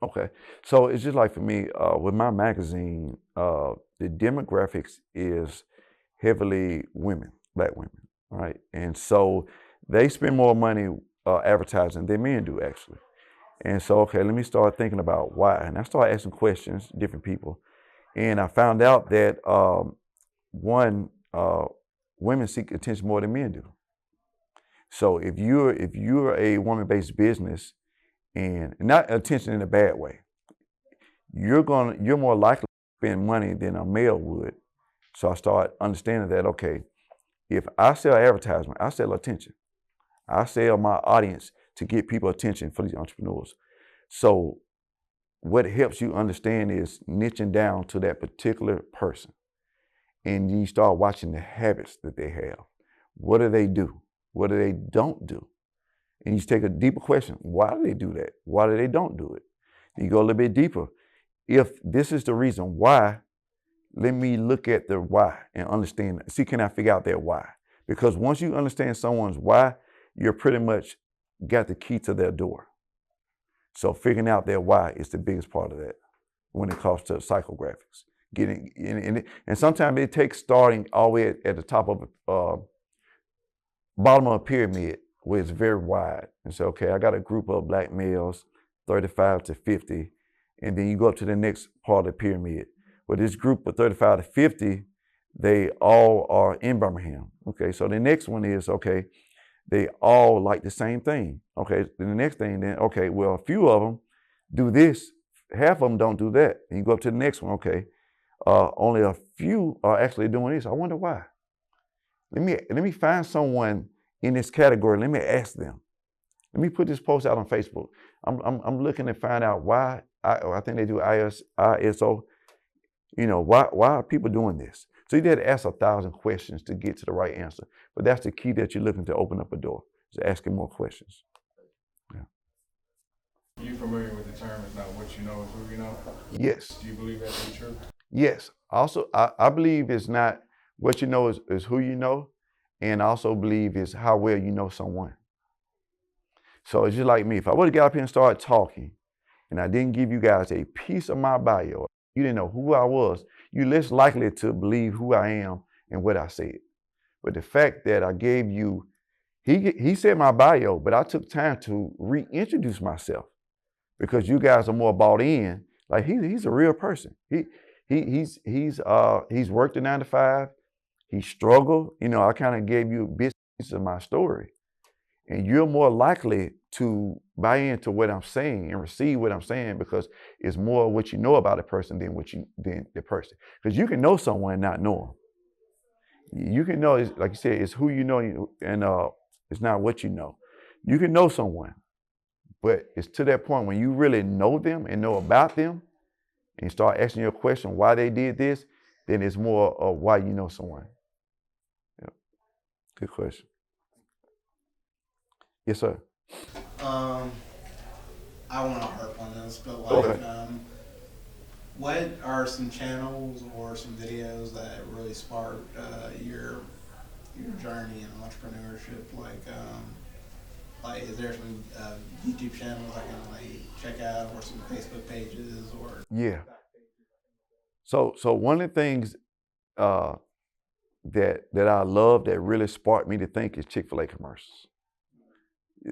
Okay, so it's just like for me, with my magazine, the demographics is heavily women. black women, right? And so they spend more money advertising than men do, actually. And so, okay, let me start thinking about why. And I started asking questions, different people. And I found out that one, women seek attention more than men do. So if you're a woman-based business, and not attention in a bad way, you're more likely to spend money than a male would. So I started understanding that, okay, if I sell advertisement, I sell attention. I sell my audience to get people attention for these entrepreneurs. So what helps you understand is niching down to that particular person. And you start watching the habits that they have. What do they do? What do they don't do? And you take a deeper question. Why do they do that? Why do they don't do it? You go a little bit deeper. If this is the reason why, let me look at the why and understand. See, can I figure out their why? Because once you understand someone's why, you're pretty much got the key to their door. So figuring out their why is the biggest part of that when it comes to psychographics. And sometimes it takes starting all the way at the top of bottom of a pyramid where it's very wide. And so, okay, I got a group of black males, 35 to 50, and then you go up to the next part of the pyramid. Well, this group of 35 to 50, they all are in Birmingham. Okay, so the next one is, okay, they all like the same thing. Okay, then the next thing then, okay, well, a few of them do this, half of them don't do that. And you go up to the next one, okay, only a few are actually doing this. I wonder why. Let me find someone in this category. Let me ask them. Let me put this post out on Facebook. I'm looking to find out why. I think they do ISO. You know, why are people doing this? So you did ask 1,000 questions to get to the right answer. But that's the key that you're looking to open up a door, is asking more questions. Yeah. Are you familiar with the term, it's not what you know, it's who you know? Yes. Do you believe that to be true? Yes. Also, I believe it's not what you know is who you know, and I also believe it's how well you know someone. So it's just like me. If I would have got up here and started talking, and I didn't give you guys a piece of my bio, you didn't know who I was, you're less likely to believe who I am and what I said. But the fact that I gave you, he said my bio, but I took time to reintroduce myself because you guys are more bought in. Like he's a real person. He's worked a 9 to 5. He struggled. You know, I kind of gave you bits of my story, and you're more likely to buy into what I'm saying and receive what I'm saying because it's more what you know about a person than the person. Because you can know someone and not know them. You can know, like you said, it's who you know, and it's not what you know. You can know someone, but it's to that point when you really know them and know about them, and you start asking your question why they did this, then it's more of why you know someone. Yeah. Good question. Yes, sir. I want to harp on this, but Okay. what are some channels or some videos that really sparked your journey in entrepreneurship? Like is there some YouTube channels I can check out, or some Facebook pages, or? Yeah. So one of the things that I love that really sparked me to think is Chick-fil-A commercials.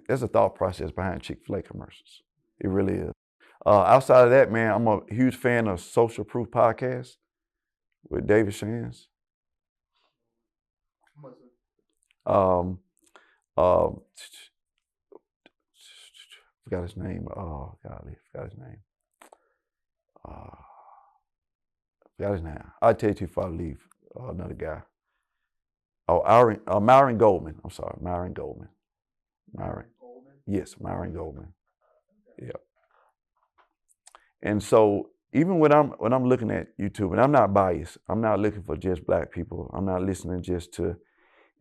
There's a thought process behind Chick-fil-A commercials. It really is. Outside of that, man, I'm a huge fan of Social Proof Podcast with David Shands. Forgot his name. Oh, golly, forgot his name. Forgot his name. I'll tell you too before I leave. Another guy. Oh, Myron Goldman. I'm sorry, Myron Goldman. Yes, Myron Goldman. Yeah. And so even when I'm looking at YouTube, and I'm not biased, I'm not looking for just black people. I'm not listening just to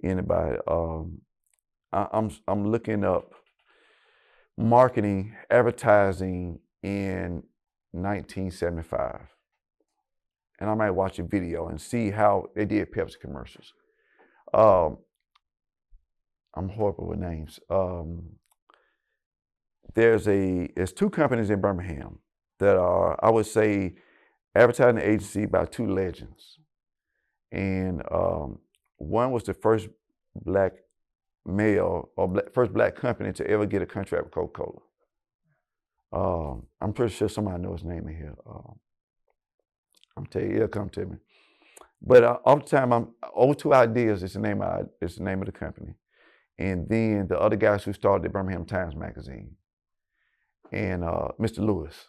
anybody. I'm looking up marketing, advertising in 1975. And I might watch a video and see how they did Pepsi commercials. I'm horrible with names. There's 2 companies in Birmingham that are, I would say, advertising agency by 2 legends. And one was the first black male or first black company to ever get a contract with Coca-Cola. I'm pretty sure somebody knows his name in here. I'm telling you, it'll come to me. But all the time, I'm O2 Ideas is the name of the company, and then the other guys who started the Birmingham Times magazine, and Mr. Lewis,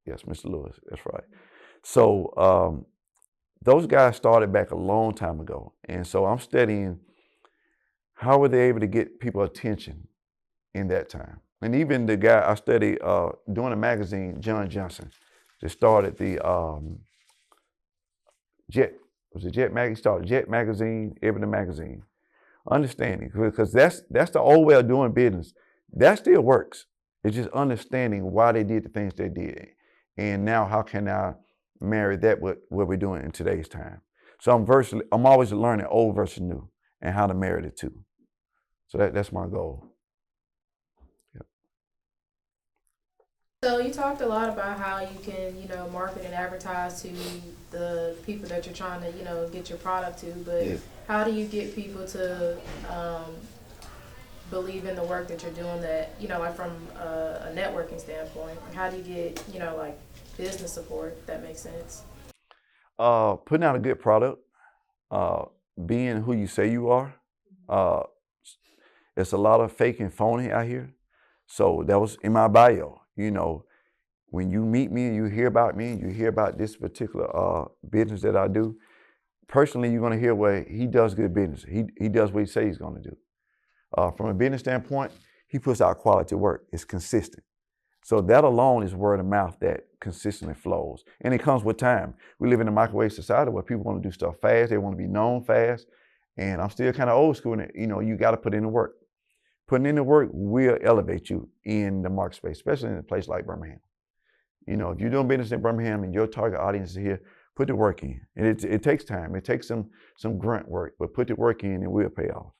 yes, Mr. Lewis, that's right. So those guys started back a long time ago, and so I'm studying how were they able to get people attention in that time. And even the guy I studied doing the magazine, John Johnson, that started the Jet. Was it Jet Magazine? Started Jet Magazine, Ebony Magazine. Understanding, because that's the old way of doing business. That still works. It's just understanding why they did the things they did, and now how can I marry that with what we're doing in today's time. So I'm always learning old versus new and how to marry the two. So that's my goal. Yep. So you talked a lot about how you can, market and advertise to the people that you're trying to, get your product to, but how do you get people to believe in the work that you're doing that, like from a networking standpoint? How do you get, like business support, if that makes sense? Putting out a good product, being who you say you are. There's a lot of fake and phony out here. So that was in my bio. When you meet me and you hear about me, you hear about this particular business that I do, personally, you're going to hear where he does good business. He does what he says he's going to do. From a business standpoint, he puts out quality work. It's consistent. So that alone is word of mouth that consistently flows. And it comes with time. We live in a microwave society where people want to do stuff fast. They want to be known fast. And I'm still kind of old school in it. You got to put in the work. Putting in the work will elevate you in the market space, especially in a place like Birmingham. If you're doing business in Birmingham and your target audience is here, put the work in. And it takes time. It takes some grunt work, but put the work in and it will pay off.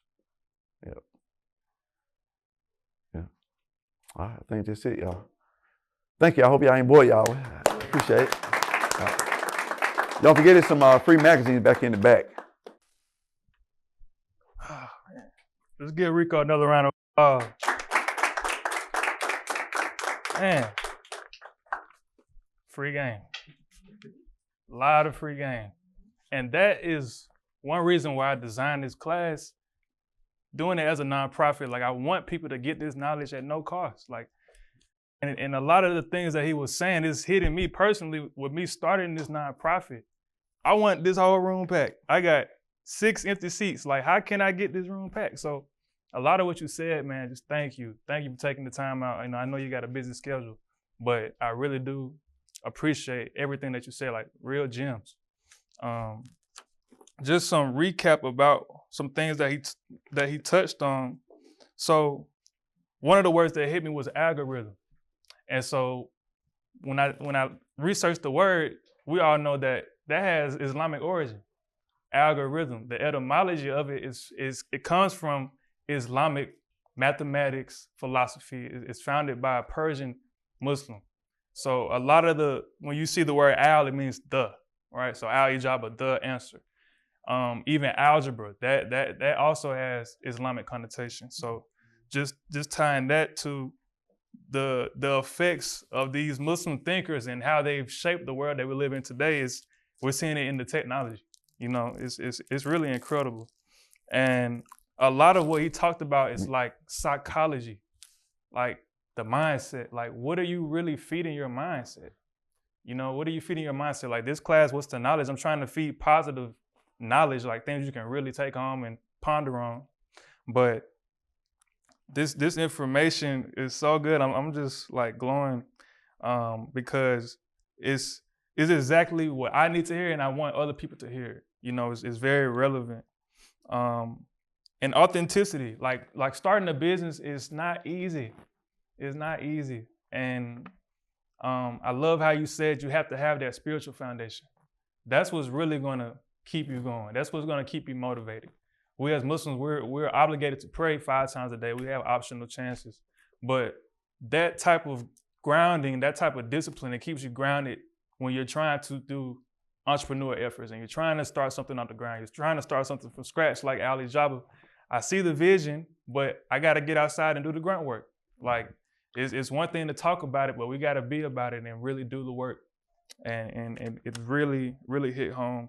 Yep. Yeah. All right, I think that's it, y'all. Thank you. I hope y'all ain't bored, y'all. Appreciate it. Don't forget there's some free magazines back in the back. Let's give Riko another round of applause. Man, free game. A lot of free game. And that is one reason why I designed this class, doing it as a nonprofit. Like, I want people to get this knowledge at no cost. Like, and a lot of the things that he was saying is hitting me personally with me starting this nonprofit. I want this whole room packed. I got 6 empty seats. Like, how can I get this room packed? So a lot of what you said, man, just thank you. Thank you for taking the time out. I know you got a busy schedule, but I really do appreciate everything that you said, like real gems. Just some recap about some things that he touched on. So one of the words that hit me was algorithm. And so when I researched the word, we all know that has Islamic origin. Algorithm, the etymology of it is it comes from Islamic mathematics philosophy. It's founded by a Persian Muslim. So a lot of when you see the word al, it means the, right? So Al-Ijaba, the answer. Even algebra, that also has Islamic connotation. So just tying that to the effects of these Muslim thinkers and how they've shaped the world that we live in today we're seeing it in the technology. It's really incredible. And a lot of what he talked about is like psychology, like the mindset. Like, what are you really feeding your mindset? What are you feeding your mindset? Like, this class, what's the knowledge? I'm trying to feed positive knowledge, like things you can really take home and ponder on. But this information is so good. I'm just like glowing because it's exactly what I need to hear, and I want other people to hear it. It's very relevant. And authenticity, like starting a business is not easy. It's not easy. And I love how you said you have to have that spiritual foundation. That's what's really gonna keep you going. That's what's gonna keep you motivated. We as Muslims, we're obligated to pray 5 times a day. We have optional chances. But that type of grounding, that type of discipline, it keeps you grounded when you're trying to do entrepreneur efforts and you're trying to start something off the ground, you're trying to start something from scratch like Al-Ijaba, I see the vision, but I got to get outside and do the grunt work. Like, it's one thing to talk about it, but we got to be about it and really do the work. And it really, really hit home.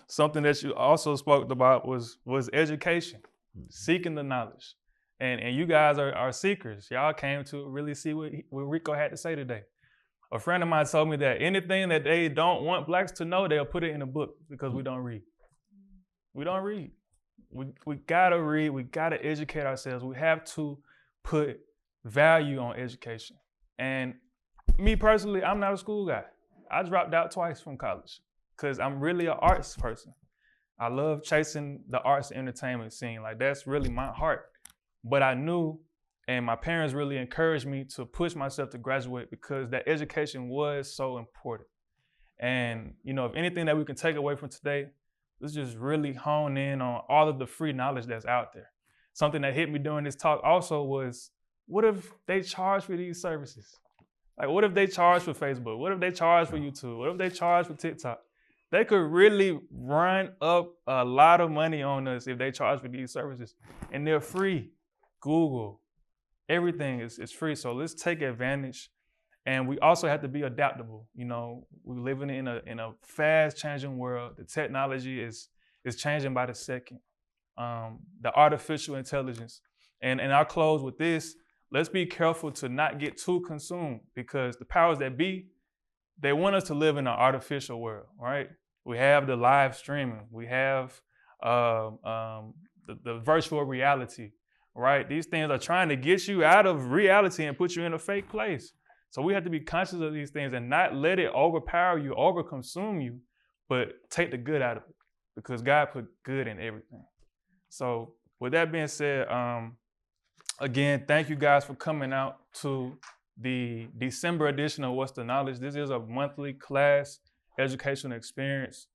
Something that you also spoke about was education, seeking the knowledge. And you guys are seekers. Y'all came to really see what Riko had to say today. A friend of mine told me that anything that they don't want blacks to know, they'll put it in a book because we don't read. We don't read. We gotta read. We gotta educate ourselves. We have to put value on education. And me personally, I'm not a school guy. I dropped out twice from college because I'm really an arts person. I love chasing the arts and entertainment scene. Like, that's really my heart. But I knew, and my parents really encouraged me to push myself to graduate because that education was so important. And, you know, if anything that we can take away from today, let's just really hone in on all of the free knowledge that's out there. Something that hit me during this talk also was, what if they charge for these services? Like, what if they charge for Facebook? What if they charge for YouTube? What if they charge for TikTok? They could really run up a lot of money on us if they charge for these services. And they're free. Google, everything is free. So let's take advantage. And we also have to be adaptable. You know, we're living in a fast changing world. The technology is changing by the second. The artificial intelligence. And I'll close with this. Let's be careful to not get too consumed because the powers that be, they want us to live in an artificial world, right? We have the live streaming. We have the virtual reality, right? These things are trying to get you out of reality and put you in a fake place. So we have to be conscious of these things and not let it overpower you, overconsume you, but take the good out of it because God put good in everything. So with that being said, again, thank you guys for coming out to the December edition of What's the Knowledge. This is a monthly class educational experience.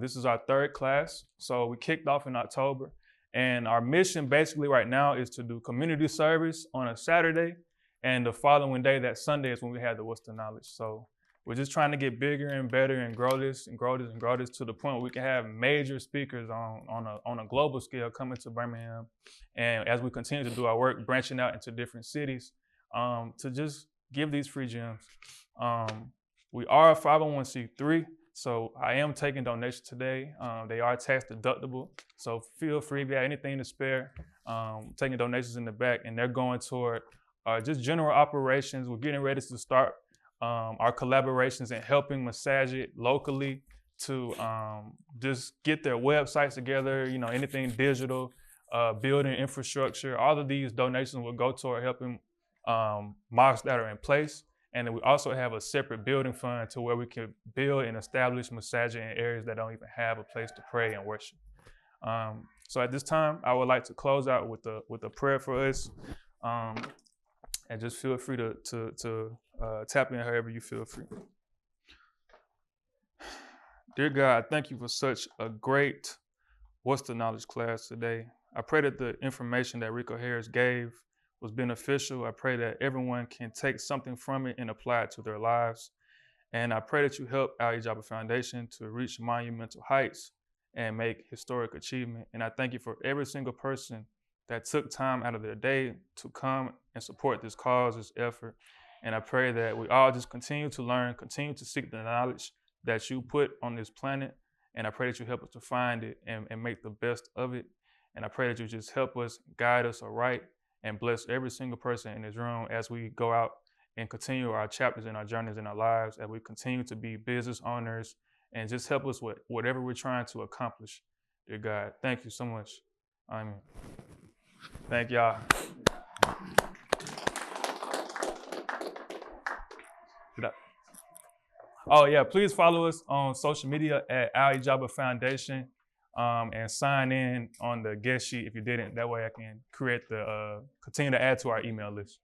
This is our third class. So we kicked off in October. And our mission basically right now is to do community service on a Saturday. And the following day, that Sunday, is when we have the What's the Knowledge. So we're just trying to get bigger and better and grow this and grow this and grow this to the point where we can have major speakers on a global scale coming to Birmingham. And as we continue to do our work, branching out into different cities, to just give these free gems. We are a 501c3, so I am taking donations today. They are tax deductible, so feel free if you have anything to spare, taking donations in the back, and they're going toward just general operations. We're getting ready to start our collaborations and helping massage it locally to just get their websites together, you know, anything digital, building infrastructure. All of these donations will go toward helping mosques that are in place. And then we also have a separate building fund to where we can build and establish masajid in areas that don't even have a place to pray and worship. So at this time, I would like to close out with a prayer for us. And just feel free to tap in however you feel free. Dear God, thank you for such a great What's the Knowledge class today. I pray that the information that Riko Harris gave was beneficial. I pray that everyone can take something from it and apply it to their lives. And I pray that you help Al-Ijaba Foundation to reach monumental heights and make historic achievement. And I thank you for every single person that took time out of their day to come and support this cause, this effort. And I pray that we all just continue to learn, continue to seek the knowledge that you put on this planet. And I pray that you help us to find it and make the best of it. And I pray that you just help us, guide us aright, and bless every single person in this room as we go out and continue our chapters and our journeys in our lives, as we continue to be business owners, and just help us with whatever we're trying to accomplish. Dear God, thank you so much. Amen. Thank y'all. Oh yeah, please follow us on social media at Al-Ijaba Foundation, and sign in on the guest sheet if you didn't. That way I can continue to add to our email list.